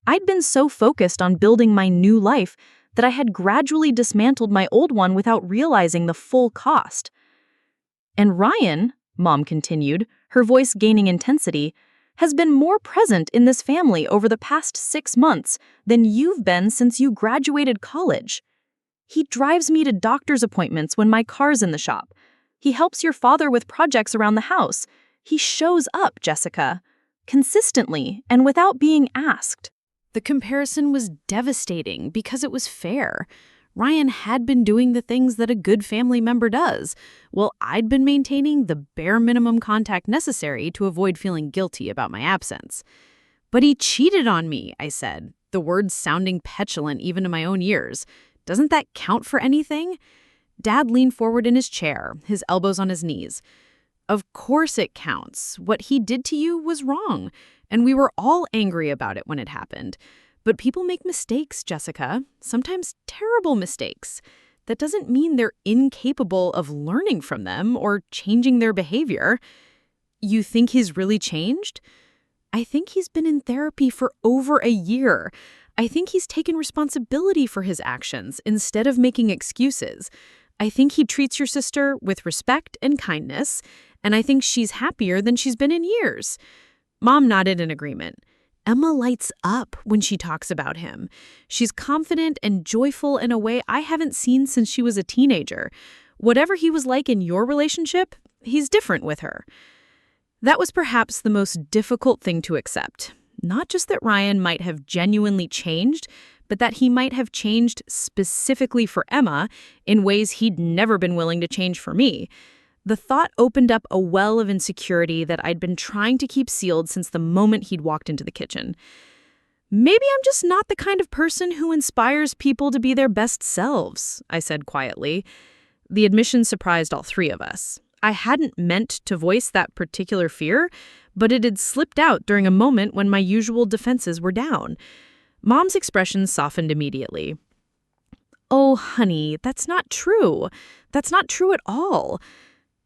I'd been so focused on building my new life that I had gradually dismantled my old one without realizing the full cost. And Ryan, Mom continued, her voice gaining intensity, has been more present in this family over the past 6 months than you've been since you graduated college. He drives me to doctor's appointments when my car's in the shop. He helps your father with projects around the house. He shows up, Jessica, consistently and without being asked. The comparison was devastating because it was fair. Ryan had been doing the things that a good family member does, while I'd been maintaining the bare minimum contact necessary to avoid feeling guilty about my absence. But he cheated on me, I said, the words sounding petulant even to my own ears. Doesn't that count for anything? Dad leaned forward in his chair, his elbows on his knees. Of course it counts. What he did to you was wrong, and we were all angry about it when it happened. But people make mistakes, Jessica, sometimes terrible mistakes. That doesn't mean they're incapable of learning from them or changing their behavior. You think he's really changed? I think he's been in therapy for over a year. I think he's taken responsibility for his actions instead of making excuses. I think he treats your sister with respect and kindness, and I think she's happier than she's been in years. Mom nodded in agreement. Emma lights up when she talks about him. She's confident and joyful in a way I haven't seen since she was a teenager. Whatever he was like in your relationship, he's different with her. That was perhaps the most difficult thing to accept. Not just that Ryan might have genuinely changed, but that he might have changed specifically for Emma in ways he'd never been willing to change for me. The thought opened up a well of insecurity that I'd been trying to keep sealed since the moment he'd walked into the kitchen. Maybe I'm just not the kind of person who inspires people to be their best selves, I said quietly. The admission surprised all three of us. I hadn't meant to voice that particular fear, but it had slipped out during a moment when my usual defenses were down. Mom's expression softened immediately. Oh, honey, that's not true. That's not true at all.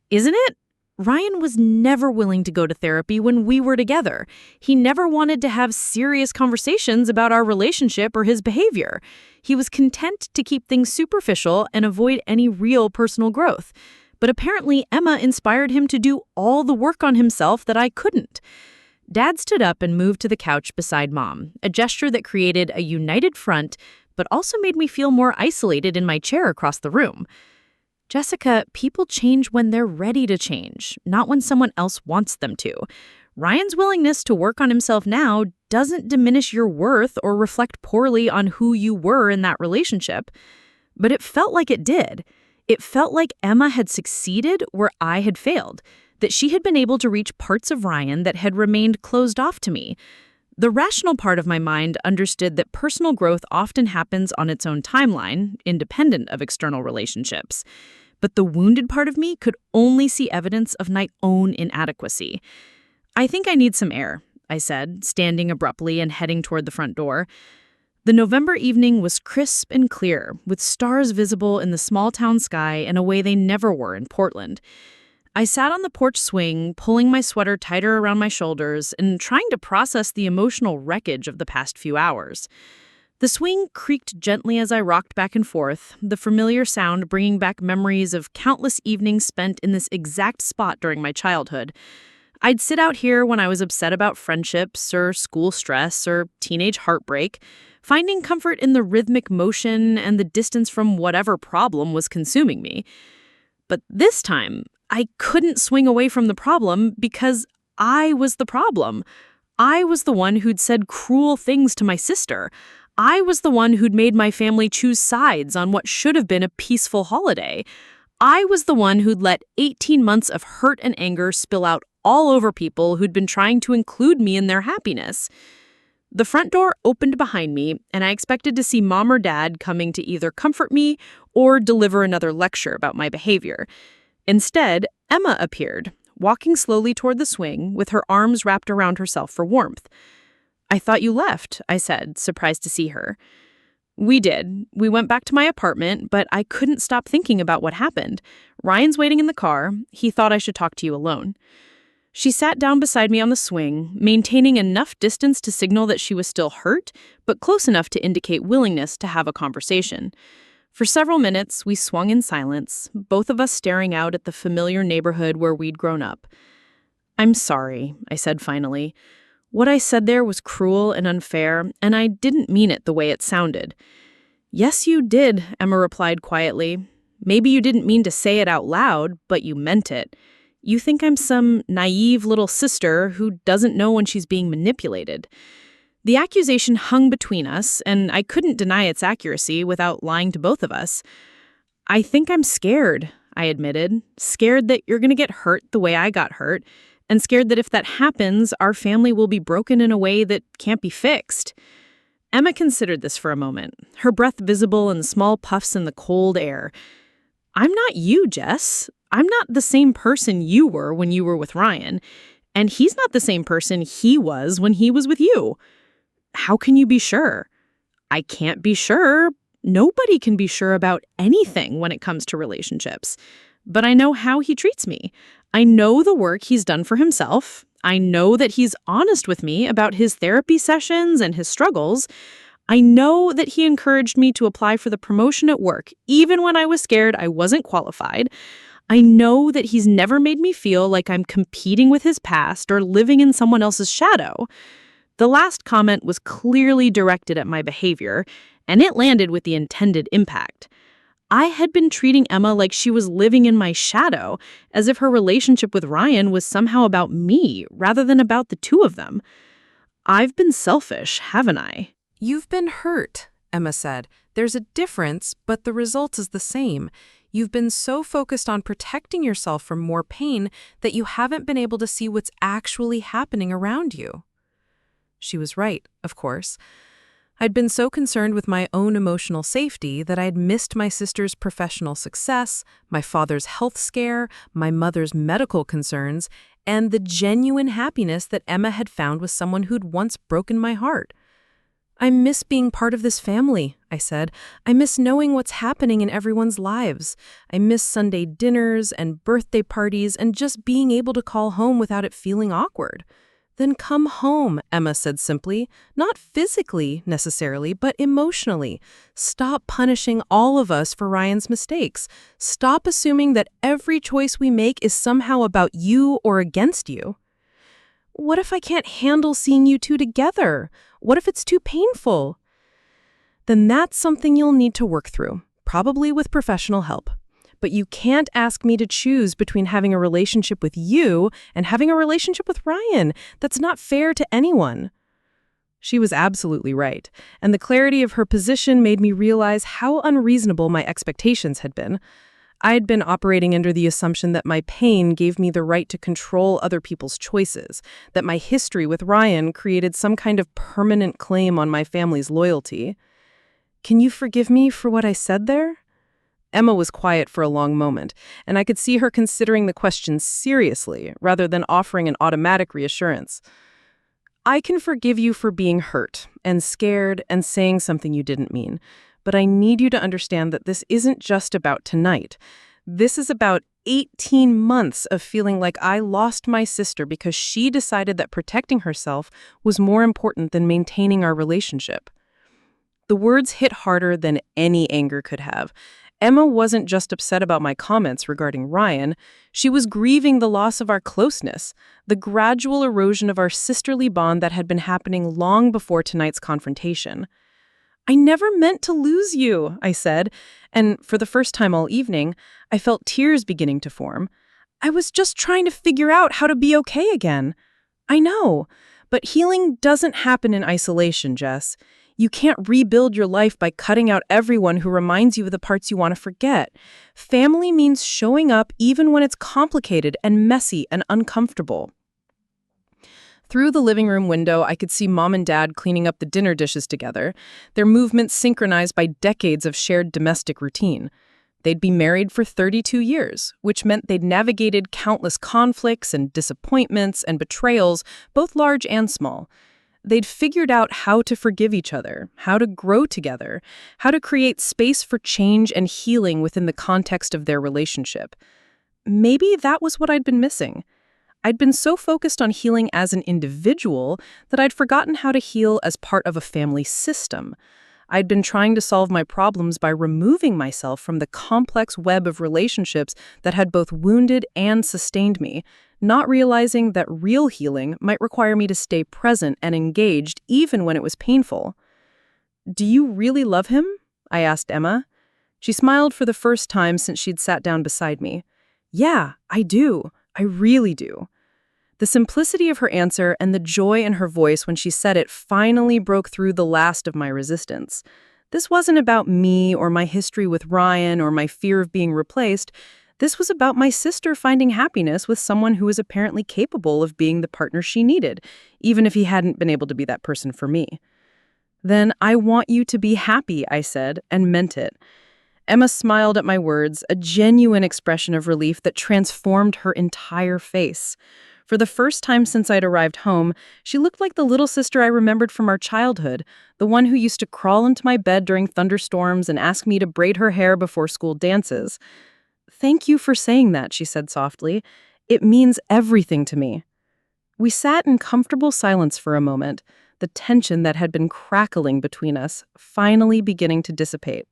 Isn't it? Ryan was never willing to go to therapy when we were together. He never wanted to have serious conversations about our relationship or his behavior. He was content to keep things superficial and avoid any real personal growth. But apparently Emma inspired him to do all the work on himself that I couldn't. Dad stood up and moved to the couch beside Mom, a gesture that created a united front, but also made me feel more isolated in my chair across the room. Jessica, people change when they're ready to change, not when someone else wants them to. Ryan's willingness to work on himself now doesn't diminish your worth or reflect poorly on who you were in that relationship. But it felt like it did. It felt like Emma had succeeded where I had failed, that she had been able to reach parts of Ryan that had remained closed off to me. The rational part of my mind understood that personal growth often happens on its own timeline, independent of external relationships. But the wounded part of me could only see evidence of my own inadequacy. I think I need some air, I said, standing abruptly and heading toward the front door. The November evening was crisp and clear, with stars visible in the small-town sky in a way they never were in Portland. I sat on the porch swing, pulling my sweater tighter around my shoulders and trying to process the emotional wreckage of the past few hours. The swing creaked gently as I rocked back and forth, the familiar sound bringing back memories of countless evenings spent in this exact spot during my childhood. I'd sit out here when I was upset about friendships or school stress or teenage heartbreak, finding comfort in the rhythmic motion and the distance from whatever problem was consuming me. But this time, I couldn't swing away from the problem because I was the problem. I was the one who'd said cruel things to my sister. I was the one who'd made my family choose sides on what should have been a peaceful holiday. I was the one who'd let 18 months of hurt and anger spill out all over people who'd been trying to include me in their happiness. The front door opened behind me, and I expected to see Mom or Dad coming to either comfort me or deliver another lecture about my behavior. Instead, Emma appeared, walking slowly toward the swing with her arms wrapped around herself for warmth. "I thought you left," I said, surprised to see her. "We did. We went back to my apartment, but I couldn't stop thinking about what happened. Ryan's waiting in the car. He thought I should talk to you alone." She sat down beside me on the swing, maintaining enough distance to signal that she was still hurt, but close enough to indicate willingness to have a conversation. For several minutes, we swung in silence, both of us staring out at the familiar neighborhood where we'd grown up. "I'm sorry," I said finally. "What I said there was cruel and unfair, and I didn't mean it the way it sounded." "Yes, you did," Emma replied quietly. "Maybe you didn't mean to say it out loud, but you meant it. You think I'm some naive little sister who doesn't know when she's being manipulated." The accusation hung between us, and I couldn't deny its accuracy without lying to both of us. "I think I'm scared," I admitted. "Scared that you're going to get hurt the way I got hurt, and scared that if that happens, our family will be broken in a way that can't be fixed." Emma considered this for a moment, her breath visible in small puffs in the cold air. "I'm not you, Jess. I'm not the same person you were when you were with Ryan, and he's not the same person he was when he was with you. How can you be sure?" "I can't be sure. Nobody can be sure about anything when it comes to relationships. But I know how he treats me. I know the work he's done for himself. I know that he's honest with me about his therapy sessions and his struggles. I know that he encouraged me to apply for the promotion at work, even when I was scared I wasn't qualified. I know that he's never made me feel like I'm competing with his past or living in someone else's shadow." The last comment was clearly directed at my behavior, and it landed with the intended impact. I had been treating Emma like she was living in my shadow, as if her relationship with Ryan was somehow about me rather than about the two of them. I've been selfish, haven't I? "You've been hurt," Emma said. "There's a difference, but the result is the same. You've been so focused on protecting yourself from more pain that you haven't been able to see what's actually happening around you." She was right, of course. I'd been so concerned with my own emotional safety that I'd missed my sister's professional success, my father's health scare, my mother's medical concerns, and the genuine happiness that Emma had found with someone who'd once broken my heart. "I miss being part of this family," I said. "I miss knowing what's happening in everyone's lives. I miss Sunday dinners and birthday parties and just being able to call home without it feeling awkward." "Then come home," Emma said simply. "Not physically, necessarily, but emotionally. Stop punishing all of us for Ryan's mistakes. Stop assuming that every choice we make is somehow about you or against you." "What if I can't handle seeing you two together? What if it's too painful?" "Then that's something you'll need to work through, probably with professional help. But you can't ask me to choose between having a relationship with you and having a relationship with Ryan. That's not fair to anyone." She was absolutely right, and the clarity of her position made me realize how unreasonable my expectations had been. I had been operating under the assumption that my pain gave me the right to control other people's choices, that my history with Ryan created some kind of permanent claim on my family's loyalty. "Can you forgive me for what I said there?" Emma was quiet for a long moment, and I could see her considering the question seriously rather than offering an automatic reassurance. "I can forgive you for being hurt and scared and saying something you didn't mean, but I need you to understand that this isn't just about tonight. This is about 18 months of feeling like I lost my sister because she decided that protecting herself was more important than maintaining our relationship." The words hit harder than any anger could have. Emma wasn't just upset about my comments regarding Ryan. She was grieving the loss of our closeness, the gradual erosion of our sisterly bond that had been happening long before tonight's confrontation. "I never meant to lose you," I said, and for the first time all evening, I felt tears beginning to form. "I was just trying to figure out how to be okay again." "I know, but healing doesn't happen in isolation, Jess. You can't rebuild your life by cutting out everyone who reminds you of the parts you want to forget. Family means showing up even when it's complicated and messy and uncomfortable. Through the living room window, I could see Mom and Dad cleaning up the dinner dishes together, their movements synchronized by decades of shared domestic routine. They'd be married for 32 years, which meant they'd navigated countless conflicts and disappointments and betrayals, both large and small. They'd figured out how to forgive each other, how to grow together, how to create space for change and healing within the context of their relationship. Maybe that was what I'd been missing. I'd been so focused on healing as an individual that I'd forgotten how to heal as part of a family system. I'd been trying to solve my problems by removing myself from the complex web of relationships that had both wounded and sustained me, not realizing that real healing might require me to stay present and engaged even when it was painful. "Do you really love him?" I asked Emma. She smiled for the first time since she'd sat down beside me. "Yeah, I do. I really do." The simplicity of her answer and the joy in her voice when she said it finally broke through the last of my resistance. This wasn't about me or my history with Ryan or my fear of being replaced. This was about my sister finding happiness with someone who was apparently capable of being the partner she needed, even if he hadn't been able to be that person for me. "Then I want you to be happy," I said, and meant it. Emma smiled at my words, a genuine expression of relief that transformed her entire face. For the first time since I'd arrived home, she looked like the little sister I remembered from our childhood, the one who used to crawl into my bed during thunderstorms and ask me to braid her hair before school dances. "Thank you for saying that," she said softly. "It means everything to me." We sat in comfortable silence for a moment, the tension that had been crackling between us finally beginning to dissipate.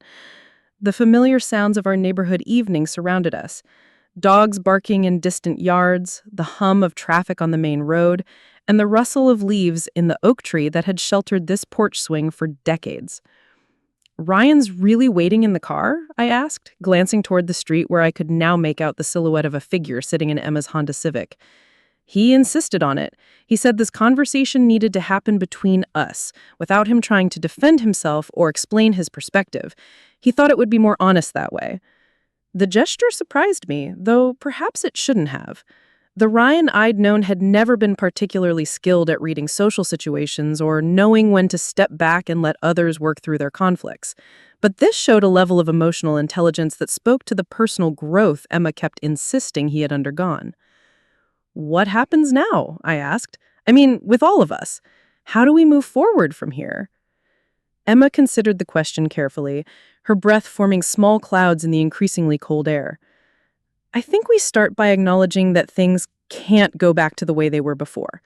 The familiar sounds of our neighborhood evening surrounded us. Dogs barking in distant yards, the hum of traffic on the main road, and the rustle of leaves in the oak tree that had sheltered this porch swing for decades. "Ryan's really waiting in the car?" I asked, glancing toward the street where I could now make out the silhouette of a figure sitting in Emma's Honda Civic. "He insisted on it. He said this conversation needed to happen between us, without him trying to defend himself or explain his perspective. He thought it would be more honest that way." The gesture surprised me, though perhaps it shouldn't have. The Ryan I'd known had never been particularly skilled at reading social situations or knowing when to step back and let others work through their conflicts. But this showed a level of emotional intelligence that spoke to the personal growth Emma kept insisting he had undergone. "What happens now?" I asked. "I mean, with all of us. How do we move forward from here?" Emma considered the question carefully, her breath forming small clouds in the increasingly cold air. "I think we start by acknowledging that things can't go back to the way they were before.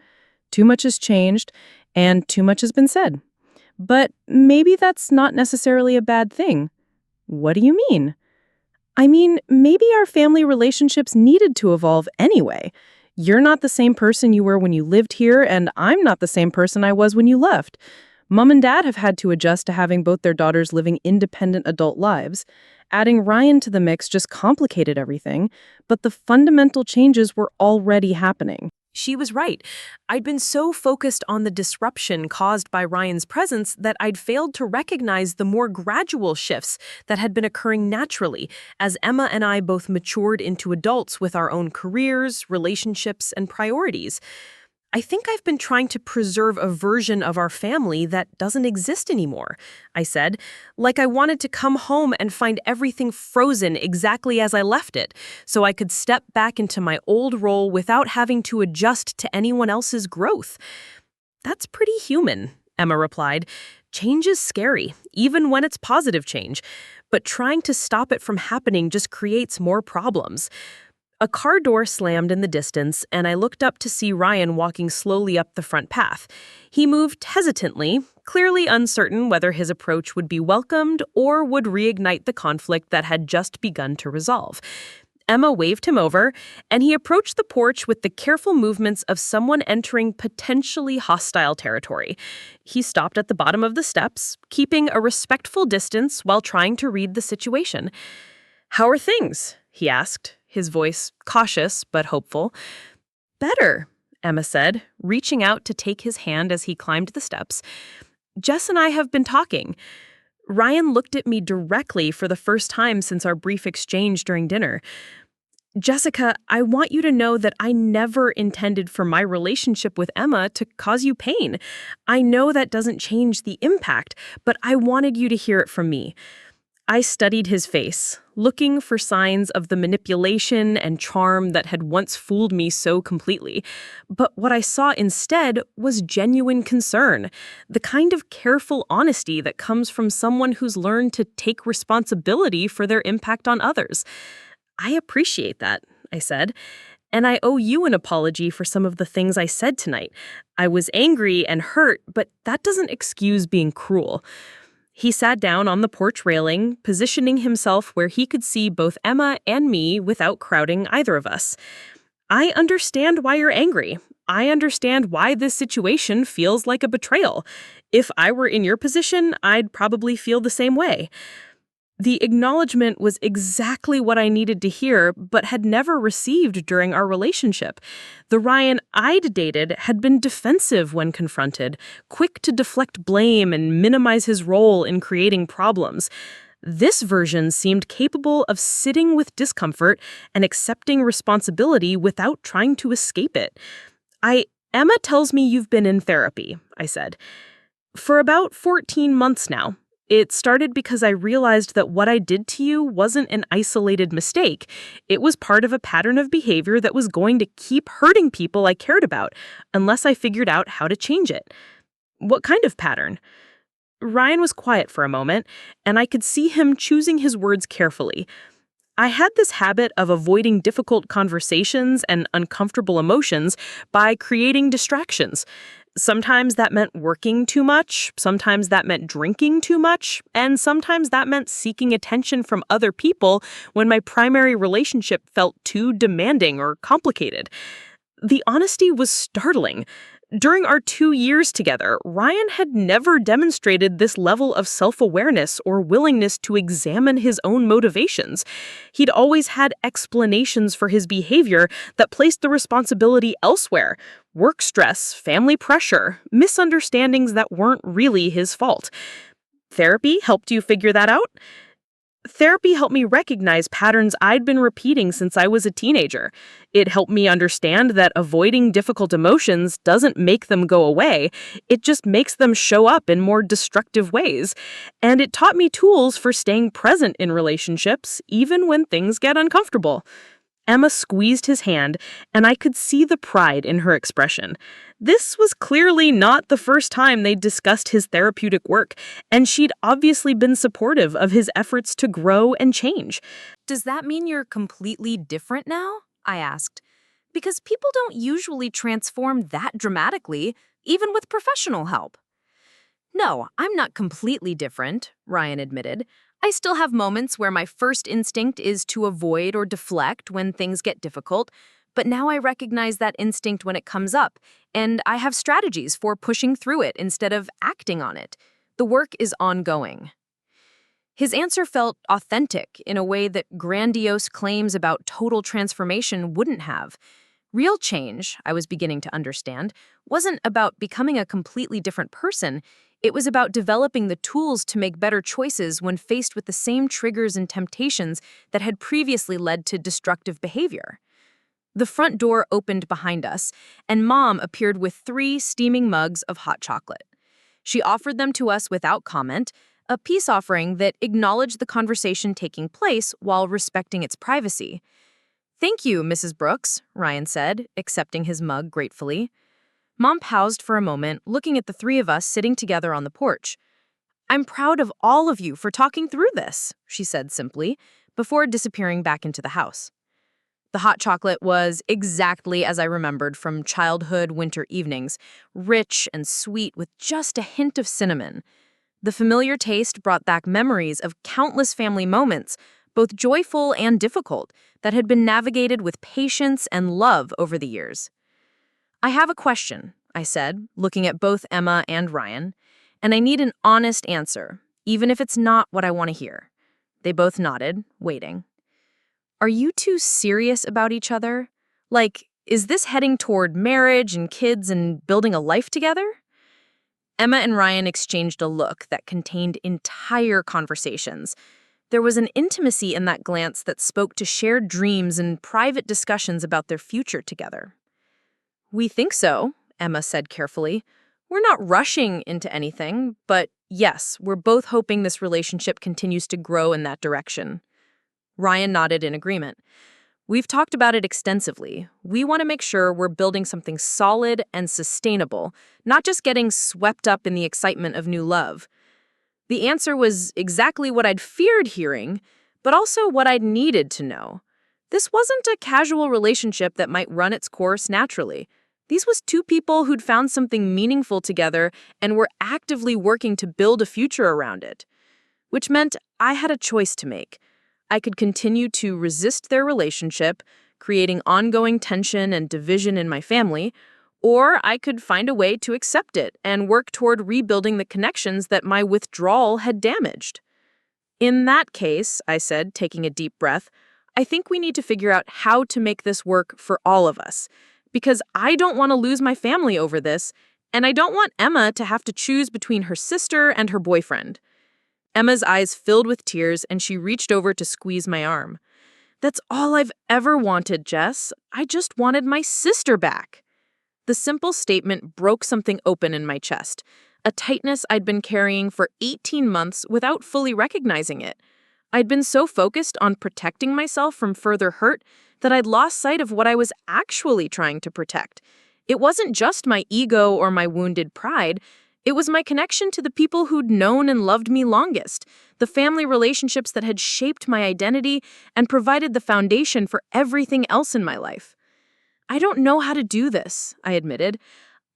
Too much has changed, and too much has been said. But maybe that's not necessarily a bad thing." "What do you mean?" "I mean, maybe our family relationships needed to evolve anyway. You're not the same person you were when you lived here, and I'm not the same person I was when you left. Mom and Dad have had to adjust to having both their daughters living independent adult lives. Adding Ryan to the mix just complicated everything, but the fundamental changes were already happening." She was right. I'd been so focused on the disruption caused by Ryan's presence that I'd failed to recognize the more gradual shifts that had been occurring naturally as Emma and I both matured into adults with our own careers, relationships, and priorities. "I think I've been trying to preserve a version of our family that doesn't exist anymore," I said. "Like I wanted to come home and find everything frozen exactly as I left it, so I could step back into my old role without having to adjust to anyone else's growth." "That's pretty human," Emma replied. "Change is scary, even when it's positive change, but trying to stop it from happening just creates more problems." A car door slammed in the distance, and I looked up to see Ryan walking slowly up the front path. He moved hesitantly, clearly uncertain whether his approach would be welcomed or would reignite the conflict that had just begun to resolve. Emma waved him over, and he approached the porch with the careful movements of someone entering potentially hostile territory. He stopped at the bottom of the steps, keeping a respectful distance while trying to read the situation. "How are things?" he asked, his voice cautious but hopeful. "Better," Emma said, reaching out to take his hand as he climbed the steps. Jess and I have been talking. Ryan looked at me directly for the first time since our brief exchange during dinner. Jessica, I want you to know that I never intended for my relationship with Emma to cause you pain. I know that doesn't change the impact, but I wanted you to hear it from me. I studied his face, looking for signs of the manipulation and charm that had once fooled me so completely. But what I saw instead was genuine concern, the kind of careful honesty that comes from someone who's learned to take responsibility for their impact on others. I appreciate that, I said, and I owe you an apology for some of the things I said tonight. I was angry and hurt, but that doesn't excuse being cruel. He sat down on the porch railing, positioning himself where he could see both Emma and me without crowding either of us. I understand why you're angry. I understand why this situation feels like a betrayal. If I were in your position, I'd probably feel the same way. The acknowledgement was exactly what I needed to hear, but had never received during our relationship. The Ryan I'd dated had been defensive when confronted, quick to deflect blame and minimize his role in creating problems. This version seemed capable of sitting with discomfort and accepting responsibility without trying to escape it. Emma tells me you've been in therapy, I said. For about 14 months now. It started because I realized that what I did to you wasn't an isolated mistake. It was part of a pattern of behavior that was going to keep hurting people I cared about, unless I figured out how to change it. What kind of pattern? Ryan was quiet for a moment, and I could see him choosing his words carefully. I had this habit of avoiding difficult conversations and uncomfortable emotions by creating distractions. Sometimes that meant working too much, sometimes that meant drinking too much, and sometimes that meant seeking attention from other people when my primary relationship felt too demanding or complicated. The honesty was startling. During our 2 years together, Ryan had never demonstrated this level of self-awareness or willingness to examine his own motivations. He'd always had explanations for his behavior that placed the responsibility elsewhere: work stress, family pressure, misunderstandings that weren't really his fault. Therapy helped you figure that out? Therapy helped me recognize patterns I'd been repeating since I was a teenager. It helped me understand that avoiding difficult emotions doesn't make them go away, it just makes them show up in more destructive ways. And it taught me tools for staying present in relationships, even when things get uncomfortable. Emma squeezed his hand, and I could see the pride in her expression. This was clearly not the first time they'd discussed his therapeutic work, and she'd obviously been supportive of his efforts to grow and change. Does that mean you're completely different now? I asked. Because people don't usually transform that dramatically, even with professional help. No, I'm not completely different, Ryan admitted. I still have moments where my first instinct is to avoid or deflect when things get difficult, but now I recognize that instinct when it comes up, and I have strategies for pushing through it instead of acting on it. The work is ongoing. His answer felt authentic in a way that grandiose claims about total transformation wouldn't have. Real change, I was beginning to understand, wasn't about becoming a completely different person. It was about developing the tools to make better choices when faced with the same triggers and temptations that had previously led to destructive behavior. The front door opened behind us, and Mom appeared with 3 steaming mugs of hot chocolate. She offered them to us without comment, a peace offering that acknowledged the conversation taking place while respecting its privacy. "Thank you, Mrs. Brooks," Ryan said, accepting his mug gratefully. Mom paused for a moment, looking at the 3 of us sitting together on the porch. "I'm proud of all of you for talking through this," she said simply, before disappearing back into the house. The hot chocolate was exactly as I remembered from childhood winter evenings, rich and sweet with just a hint of cinnamon. The familiar taste brought back memories of countless family moments, both joyful and difficult, that had been navigated with patience and love over the years. "I have a question," I said, looking at both Emma and Ryan, "and I need an honest answer, even if it's not what I want to hear." They both nodded, waiting. "Are you two serious about each other? Like, is this heading toward marriage and kids and building a life together?" Emma and Ryan exchanged a look that contained entire conversations. There was an intimacy in that glance that spoke to shared dreams and private discussions about their future together. "We think so," Emma said carefully. "We're not rushing into anything, but yes, we're both hoping this relationship continues to grow in that direction." Ryan nodded in agreement. "We've talked about it extensively. We want to make sure we're building something solid and sustainable, not just getting swept up in the excitement of new love." The answer was exactly what I'd feared hearing, but also what I'd needed to know. This wasn't a casual relationship that might run its course naturally. These was two people who'd found something meaningful together and were actively working to build a future around it. Which meant I had a choice to make. I could continue to resist their relationship, creating ongoing tension and division in my family, or I could find a way to accept it and work toward rebuilding the connections that my withdrawal had damaged. "In that case," I said, taking a deep breath, "I think we need to figure out how to make this work for all of us. Because I don't want to lose my family over this, and I don't want Emma to have to choose between her sister and her boyfriend." Emma's eyes filled with tears, and she reached over to squeeze my arm. "That's all I've ever wanted, Jess. I just wanted my sister back." The simple statement broke something open in my chest, a tightness I'd been carrying for 18 months without fully recognizing it. I'd been so focused on protecting myself from further hurt that I'd lost sight of what I was actually trying to protect. It wasn't just my ego or my wounded pride. It was my connection to the people who'd known and loved me longest, the family relationships that had shaped my identity and provided the foundation for everything else in my life. "I don't know how to do this," I admitted.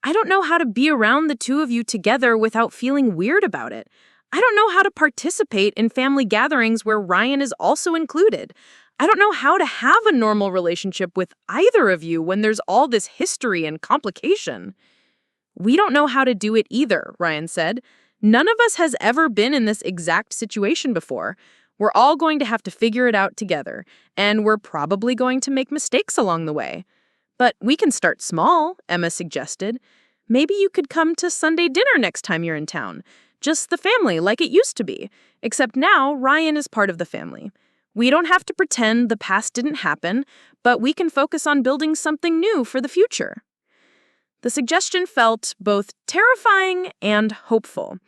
"I don't know how to be around the two of you together without feeling weird about it. I don't know how to participate in family gatherings where Ryan is also included. I don't know how to have a normal relationship with either of you when there's all this history and complication." "We don't know how to do it either," Ryan said. "None of us has ever been in this exact situation before. We're all going to have to figure it out together, and we're probably going to make mistakes along the way. But we can start small," Emma suggested. "Maybe you could come to Sunday dinner next time you're in town. Just the family, like it used to be. Except now, Ryan is part of the family. We don't have to pretend the past didn't happen, but we can focus on building something new for the future." The suggestion felt both terrifying and hopeful.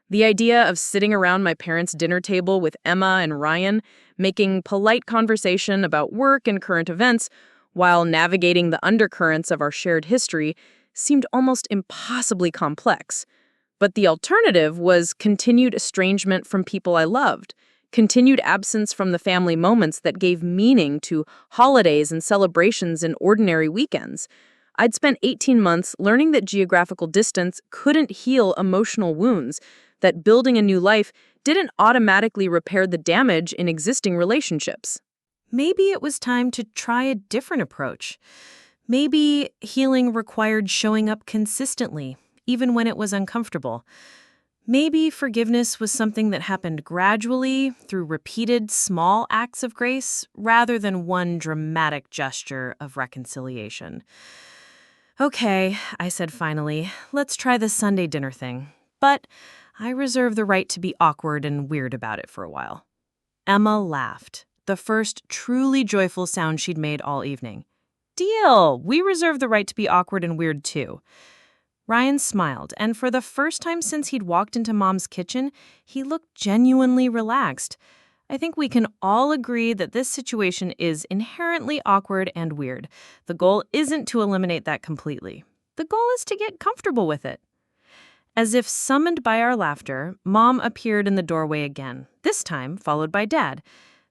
The idea of sitting around my parents' dinner table with Emma and Ryan, making polite conversation about work and current events, while navigating the undercurrents of our shared history, seemed almost impossibly complex. But the alternative was continued estrangement from people I loved, continued absence from the family moments that gave meaning to holidays and celebrations and ordinary weekends. I'd spent 18 months learning that geographical distance couldn't heal emotional wounds, that building a new life didn't automatically repair the damage in existing relationships. Maybe it was time to try a different approach. Maybe healing required showing up consistently, even when it was uncomfortable. Maybe forgiveness was something that happened gradually through repeated small acts of grace rather than one dramatic gesture of reconciliation. "Okay," I said finally, "let's try the Sunday dinner thing. But I reserve the right to be awkward and weird about it for a while." Emma laughed, the first truly joyful sound she'd made all evening. "Deal! We reserve the right to be awkward and weird too." Ryan smiled, and for the first time since he'd walked into Mom's kitchen, he looked genuinely relaxed. "I think we can all agree that this situation is inherently awkward and weird. The goal isn't to eliminate that completely. The goal is to get comfortable with it." As if summoned by our laughter, Mom appeared in the doorway again, this time followed by Dad.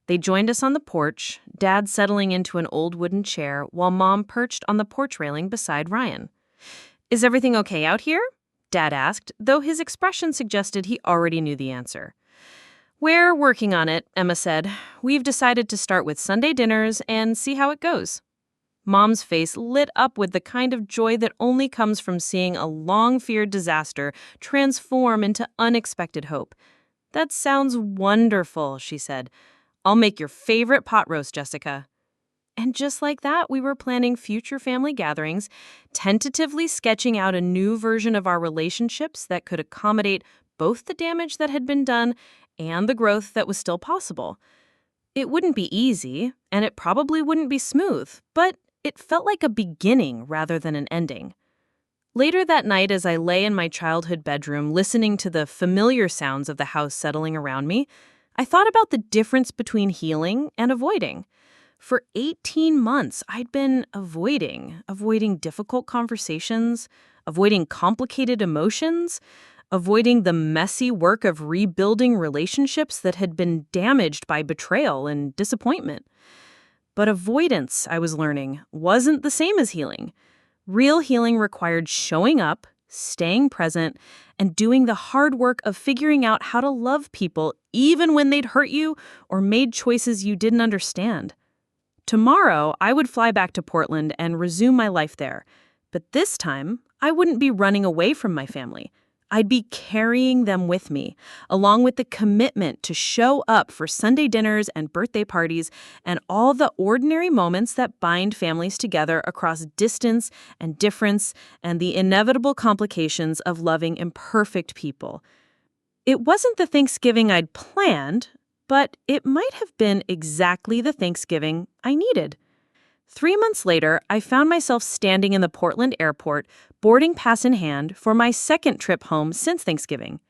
They joined us on the porch, Dad settling into an old wooden chair while Mom perched on the porch railing beside Ryan. "Is everything okay out here?" Dad asked, though his expression suggested he already knew the answer. "We're working on it," Emma said. "We've decided to start with Sunday dinners and see how it goes." Mom's face lit up with the kind of joy that only comes from seeing a long-feared disaster transform into unexpected hope. "That sounds wonderful," she said. "I'll make your favorite pot roast, Jessica." And just like that, we were planning future family gatherings, tentatively sketching out a new version of our relationships that could accommodate both the damage that had been done and the growth that was still possible. It wouldn't be easy, and it probably wouldn't be smooth, but it felt like a beginning rather than an ending. Later that night, as I lay in my childhood bedroom listening to the familiar sounds of the house settling around me, I thought about the difference between healing and avoiding. For 18 months, I'd been avoiding difficult conversations, avoiding complicated emotions, avoiding the messy work of rebuilding relationships that had been damaged by betrayal and disappointment. But avoidance, I was learning, wasn't the same as healing. Real healing required showing up, staying present, and doing the hard work of figuring out how to love people even when they'd hurt you or made choices you didn't understand. Tomorrow, I would fly back to Portland and resume my life there. But this time, I wouldn't be running away from my family. I'd be carrying them with me, along with the commitment to show up for Sunday dinners and birthday parties and all the ordinary moments that bind families together across distance and difference and the inevitable complications of loving imperfect people. It wasn't the Thanksgiving I'd planned, but it might have been exactly the Thanksgiving I needed. 3 months later, I found myself standing in the Portland airport, boarding pass in hand, for my second trip home since Thanksgiving.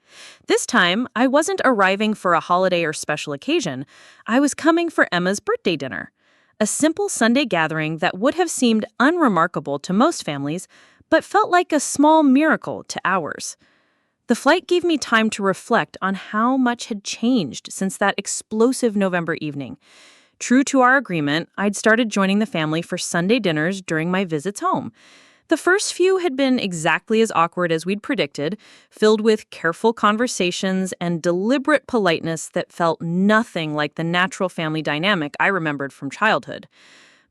This time, I wasn't arriving for a holiday or special occasion. I was coming for Emma's birthday dinner. A simple Sunday gathering that would have seemed unremarkable to most families, but felt like a small miracle to ours. The flight gave me time to reflect on how much had changed since that explosive November evening. True to our agreement, I'd started joining the family for Sunday dinners during my visits home. The first few had been exactly as awkward as we'd predicted, filled with careful conversations and deliberate politeness that felt nothing like the natural family dynamic I remembered from childhood.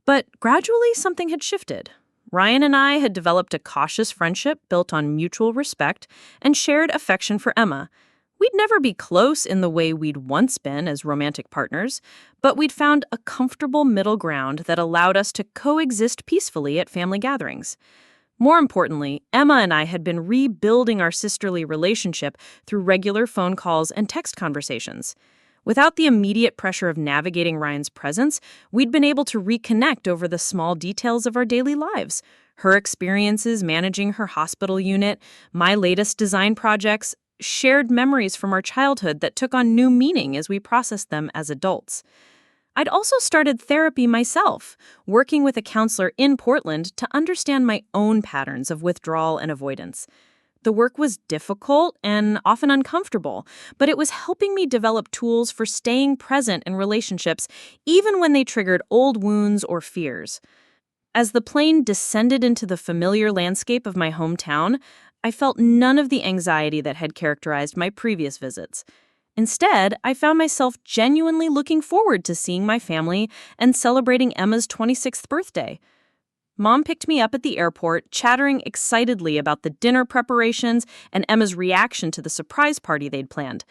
But gradually, something had shifted. Ryan and I had developed a cautious friendship built on mutual respect and shared affection for Emma. We'd never be close in the way we'd once been as romantic partners, but we'd found a comfortable middle ground that allowed us to coexist peacefully at family gatherings. More importantly, Emma and I had been rebuilding our sisterly relationship through regular phone calls and text conversations. Without the immediate pressure of navigating Ryan's presence, we'd been able to reconnect over the small details of our daily lives. Her experiences managing her hospital unit, my latest design projects, shared memories from our childhood that took on new meaning as we processed them as adults. I'd also started therapy myself, working with a counselor in Portland to understand my own patterns of withdrawal and avoidance. The work was difficult and often uncomfortable, but it was helping me develop tools for staying present in relationships, even when they triggered old wounds or fears. As the plane descended into the familiar landscape of my hometown, I felt none of the anxiety that had characterized my previous visits. Instead, I found myself genuinely looking forward to seeing my family and celebrating Emma's 26th birthday. Mom picked me up at the airport, chattering excitedly about the dinner preparations and Emma's reaction to the surprise party they'd planned.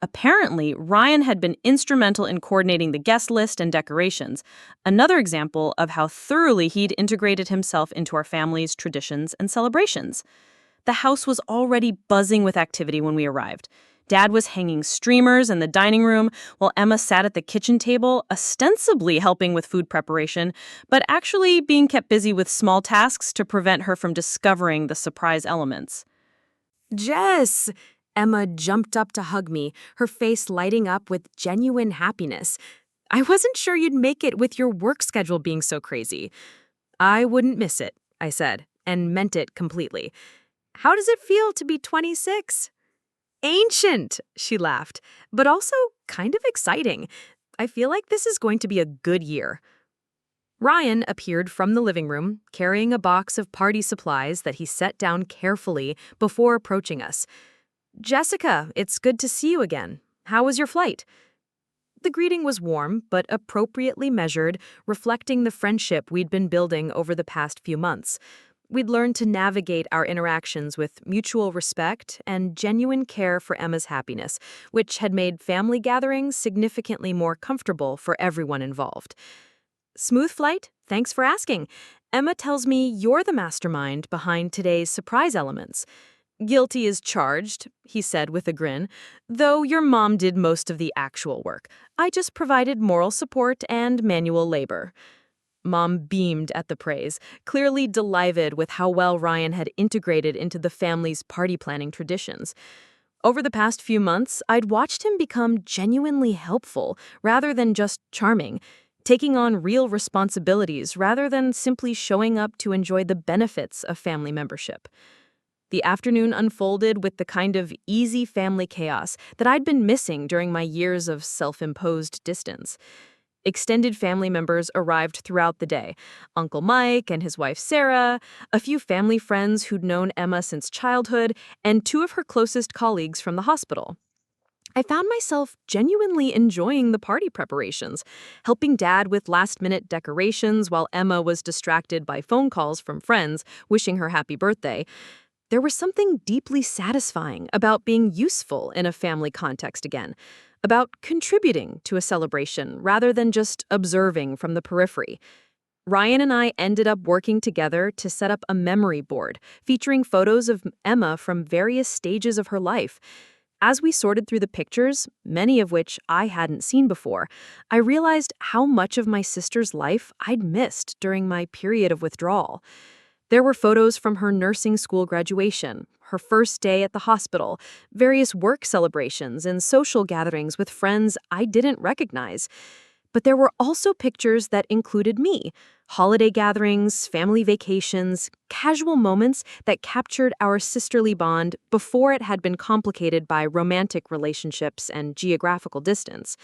Apparently, Ryan had been instrumental in coordinating the guest list and decorations, another example of how thoroughly he'd integrated himself into our family's traditions and celebrations. The house was already buzzing with activity when we arrived. Dad was hanging streamers in the dining room while Emma sat at the kitchen table, ostensibly helping with food preparation, but actually being kept busy with small tasks to prevent her from discovering the surprise elements. Jess! Emma jumped up to hug me, her face lighting up with genuine happiness. I wasn't sure you'd make it with your work schedule being so crazy. I wouldn't miss it, I said, and meant it completely. How does it feel to be 26? Ancient, she laughed, but also kind of exciting. I feel like this is going to be a good year. Ryan appeared from the living room, carrying a box of party supplies that he set down carefully before approaching us. Jessica, it's good to see you again. How was your flight? The greeting was warm, but appropriately measured, reflecting the friendship we'd been building over the past few months. We'd learned to navigate our interactions with mutual respect and genuine care for Emma's happiness, which had made family gatherings significantly more comfortable for everyone involved. Smooth flight? Thanks for asking. Emma tells me you're the mastermind behind today's surprise elements. Guilty as charged, he said with a grin, though your mom did most of the actual work. I just provided moral support and manual labor. Mom beamed at the praise, clearly delighted with how well Ryan had integrated into the family's party planning traditions. Over the past few months, I'd watched him become genuinely helpful rather than just charming, taking on real responsibilities rather than simply showing up to enjoy the benefits of family membership. The afternoon unfolded with the kind of easy family chaos that I'd been missing during my years of self-imposed distance. Extended family members arrived throughout the day. Uncle Mike and his wife Sarah, a few family friends who'd known Emma since childhood, and two of her closest colleagues from the hospital. I found myself genuinely enjoying the party preparations, helping Dad with last-minute decorations while Emma was distracted by phone calls from friends wishing her happy birthday. There was something deeply satisfying about being useful in a family context again, about contributing to a celebration rather than just observing from the periphery. Ryan and I ended up working together to set up a memory board featuring photos of Emma from various stages of her life. As we sorted through the pictures, many of which I hadn't seen before, I realized how much of my sister's life I'd missed during my period of withdrawal. There were photos from her nursing school graduation, her first day at the hospital, various work celebrations, and social gatherings with friends I didn't recognize. But there were also pictures that included me, holiday gatherings, family vacations, casual moments that captured our sisterly bond before it had been complicated by romantic relationships and geographical distance.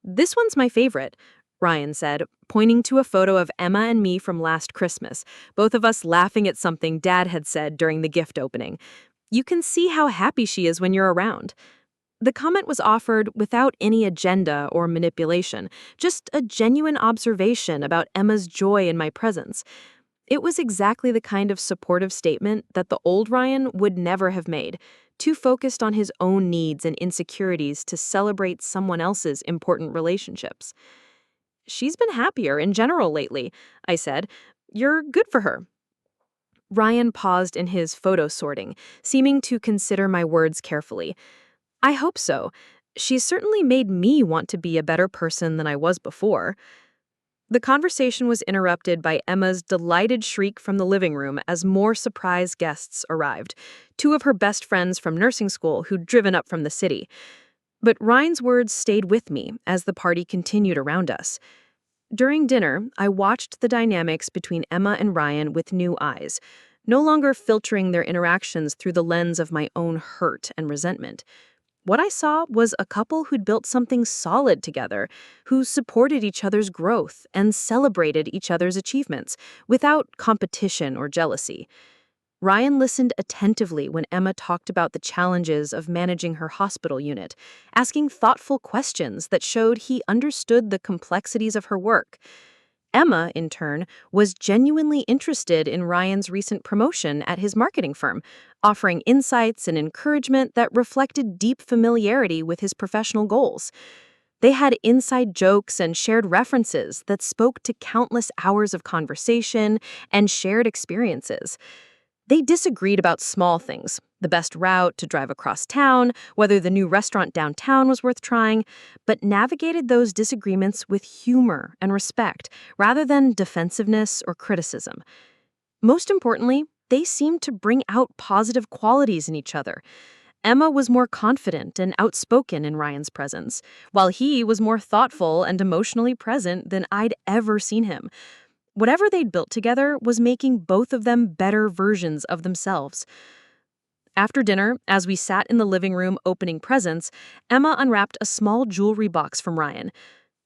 This one's my favorite, Ryan said, pointing to a photo of Emma and me from last Christmas, both of us laughing at something Dad had said during the gift opening. You can see how happy she is when you're around. The comment was offered without any agenda or manipulation, just a genuine observation about Emma's joy in my presence. It was exactly the kind of supportive statement that the old Ryan would never have made, too focused on his own needs and insecurities to celebrate someone else's important relationships. She's been happier in general lately, I said. You're good for her. Ryan paused in his photo sorting, seeming to consider my words carefully. I hope so. She's certainly made me want to be a better person than I was before. The conversation was interrupted by Emma's delighted shriek from the living room as more surprise guests arrived, two of her best friends from nursing school who'd driven up from the city. But Ryan's words stayed with me as the party continued around us. During dinner, I watched the dynamics between Emma and Ryan with new eyes, no longer filtering their interactions through the lens of my own hurt and resentment. What I saw was a couple who'd built something solid together, who supported each other's growth and celebrated each other's achievements without competition or jealousy. Ryan listened attentively when Emma talked about the challenges of managing her hospital unit, asking thoughtful questions that showed he understood the complexities of her work. Emma, in turn, was genuinely interested in Ryan's recent promotion at his marketing firm, offering insights and encouragement that reflected deep familiarity with his professional goals. They had inside jokes and shared references that spoke to countless hours of conversation and shared experiences. They disagreed about small things, the best route to drive across town, whether the new restaurant downtown was worth trying, but navigated those disagreements with humor and respect rather than defensiveness or criticism. Most importantly, they seemed to bring out positive qualities in each other. Emma was more confident and outspoken in Ryan's presence, while he was more thoughtful and emotionally present than I'd ever seen him. Whatever they'd built together was making both of them better versions of themselves. After dinner, as we sat in the living room opening presents, Emma unwrapped a small jewelry box from Ryan.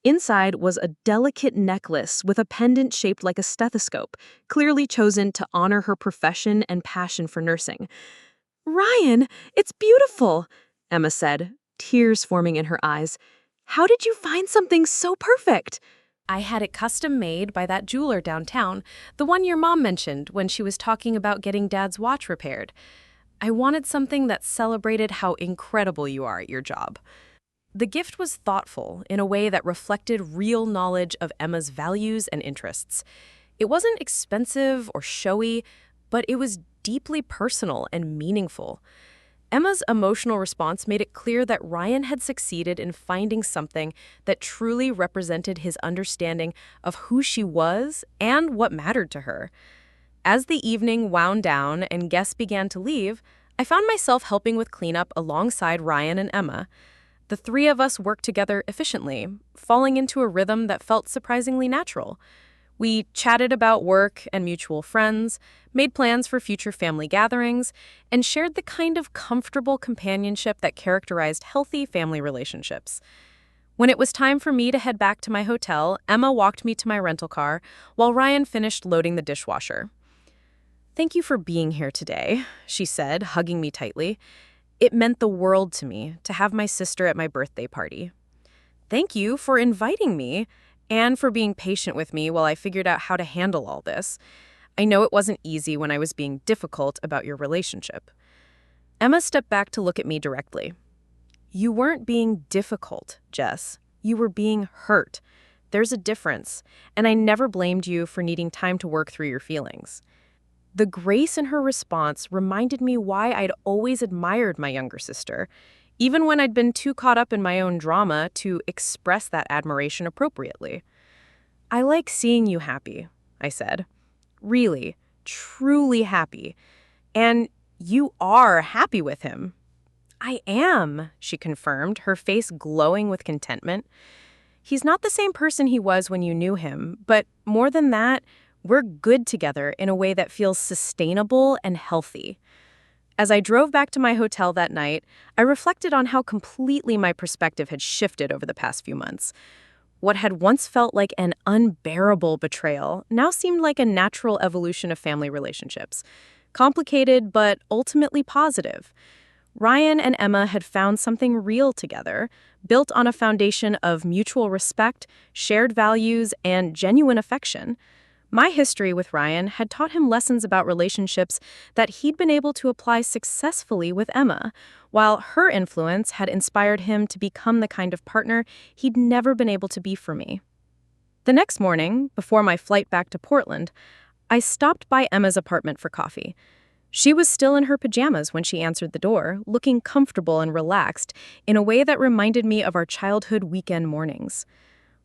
Inside was a delicate necklace with a pendant shaped like a stethoscope, clearly chosen to honor her profession and passion for nursing. "Ryan, it's beautiful," Emma said, tears forming in her eyes. "How did you find something so perfect?" I had it custom made by that jeweler downtown, the one your mom mentioned when she was talking about getting Dad's watch repaired. I wanted something that celebrated how incredible you are at your job. The gift was thoughtful in a way that reflected real knowledge of Emma's values and interests. It wasn't expensive or showy, but it was deeply personal and meaningful. Emma's emotional response made it clear that Ryan had succeeded in finding something that truly represented his understanding of who she was and what mattered to her. As the evening wound down and guests began to leave, I found myself helping with cleanup alongside Ryan and Emma. The three of us worked together efficiently, falling into a rhythm that felt surprisingly natural. We chatted about work and mutual friends, made plans for future family gatherings, and shared the kind of comfortable companionship that characterized healthy family relationships. When it was time for me to head back to my hotel, Emma walked me to my rental car while Ryan finished loading the dishwasher. "Thank you for being here today," she said, hugging me tightly. "It meant the world to me to have my sister at my birthday party." "Thank you for inviting me and for being patient with me while I figured out how to handle all this. I know it wasn't easy when I was being difficult about your relationship." Emma stepped back to look at me directly. "You weren't being difficult, Jess. You were being hurt. There's a difference, and I never blamed you for needing time to work through your feelings." The grace in her response reminded me why I'd always admired my younger sister, even when I'd been too caught up in my own drama to express that admiration appropriately. "I like seeing you happy," I said. "Really, truly happy. And you are happy with him." "I am," she confirmed, her face glowing with contentment. "He's not the same person he was when you knew him, but more than that, we're good together in a way that feels sustainable and healthy." As I drove back to my hotel that night, I reflected on how completely my perspective had shifted over the past few months. What had once felt like an unbearable betrayal now seemed like a natural evolution of family relationships. Complicated, but ultimately positive. Ryan and Emma had found something real together, built on a foundation of mutual respect, shared values, and genuine affection. My history with Ryan had taught him lessons about relationships that he'd been able to apply successfully with Emma, while her influence had inspired him to become the kind of partner he'd never been able to be for me. The next morning, before my flight back to Portland, I stopped by Emma's apartment for coffee. She was still in her pajamas when she answered the door, looking comfortable and relaxed in a way that reminded me of our childhood weekend mornings.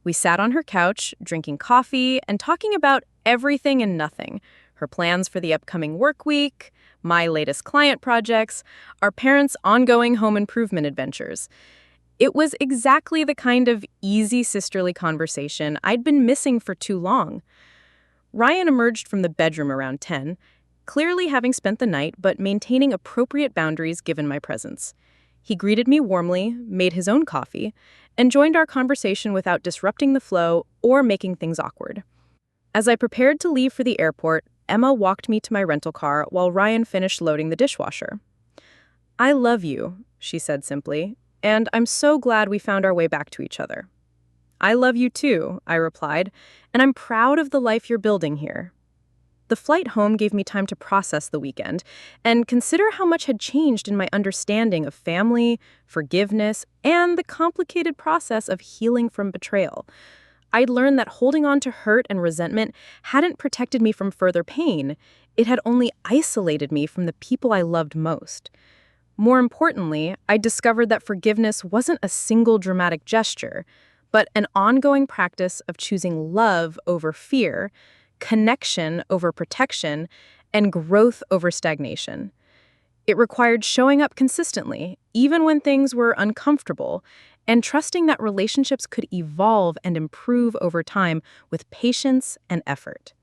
We sat on her couch, drinking coffee and talking about everything and nothing: her plans for the upcoming work week, my latest client projects, our parents' ongoing home improvement adventures. It was exactly the kind of easy sisterly conversation I'd been missing for too long. Ryan emerged from the bedroom around 10, clearly having spent the night but maintaining appropriate boundaries given my presence. He greeted me warmly, made his own coffee, and joined our conversation without disrupting the flow or making things awkward. As I prepared to leave for the airport, Emma walked me to my rental car while Ryan finished loading the dishwasher. "I love you," she said simply, "and I'm so glad we found our way back to each other." "I love you too," I replied, "and I'm proud of the life you're building here." The flight home gave me time to process the weekend and consider how much had changed in my understanding of family, forgiveness, and the complicated process of healing from betrayal. I'd learned that holding on to hurt and resentment hadn't protected me from further pain. It had only isolated me from the people I loved most. More importantly, I discovered that forgiveness wasn't a single dramatic gesture, but an ongoing practice of choosing love over fear, connection over protection, and growth over stagnation. It required showing up consistently, even when things were uncomfortable, and trusting that relationships could evolve and improve over time with patience and effort.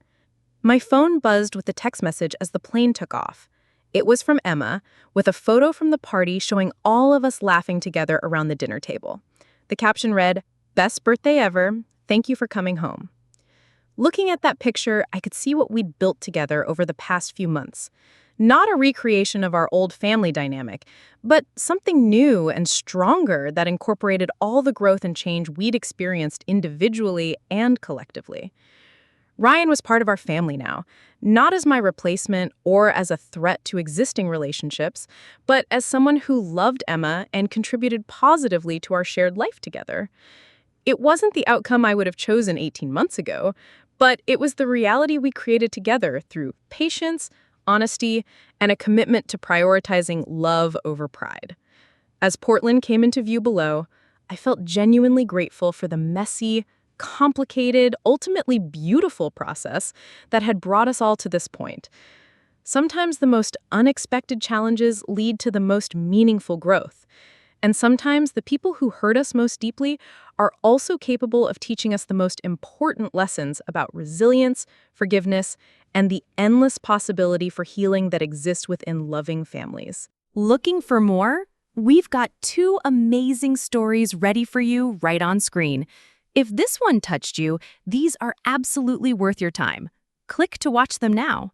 My phone buzzed with a text message as the plane took off. It was from Emma, with a photo from the party showing all of us laughing together around the dinner table. The caption read, "Best birthday ever. Thank you for coming home." Looking at that picture, I could see what we'd built together over the past few months. Not a recreation of our old family dynamic, but something new and stronger that incorporated all the growth and change we'd experienced individually and collectively. Ryan was part of our family now, not as my replacement or as a threat to existing relationships, but as someone who loved Emma and contributed positively to our shared life together. It wasn't the outcome I would have chosen 18 months ago, but it was the reality we created together through patience, honesty, and a commitment to prioritizing love over pride. As Portland came into view below, I felt genuinely grateful for the messy, complicated, ultimately beautiful process that had brought us all to this point. Sometimes the most unexpected challenges lead to the most meaningful growth. And sometimes the people who hurt us most deeply are also capable of teaching us the most important lessons about resilience, forgiveness, and the endless possibility for healing that exists within loving families. Looking for more? We've got 2 amazing stories ready for you right on screen. If this one touched you, these are absolutely worth your time. Click to watch them now.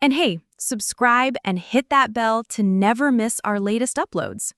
And hey, subscribe and hit that bell to never miss our latest uploads.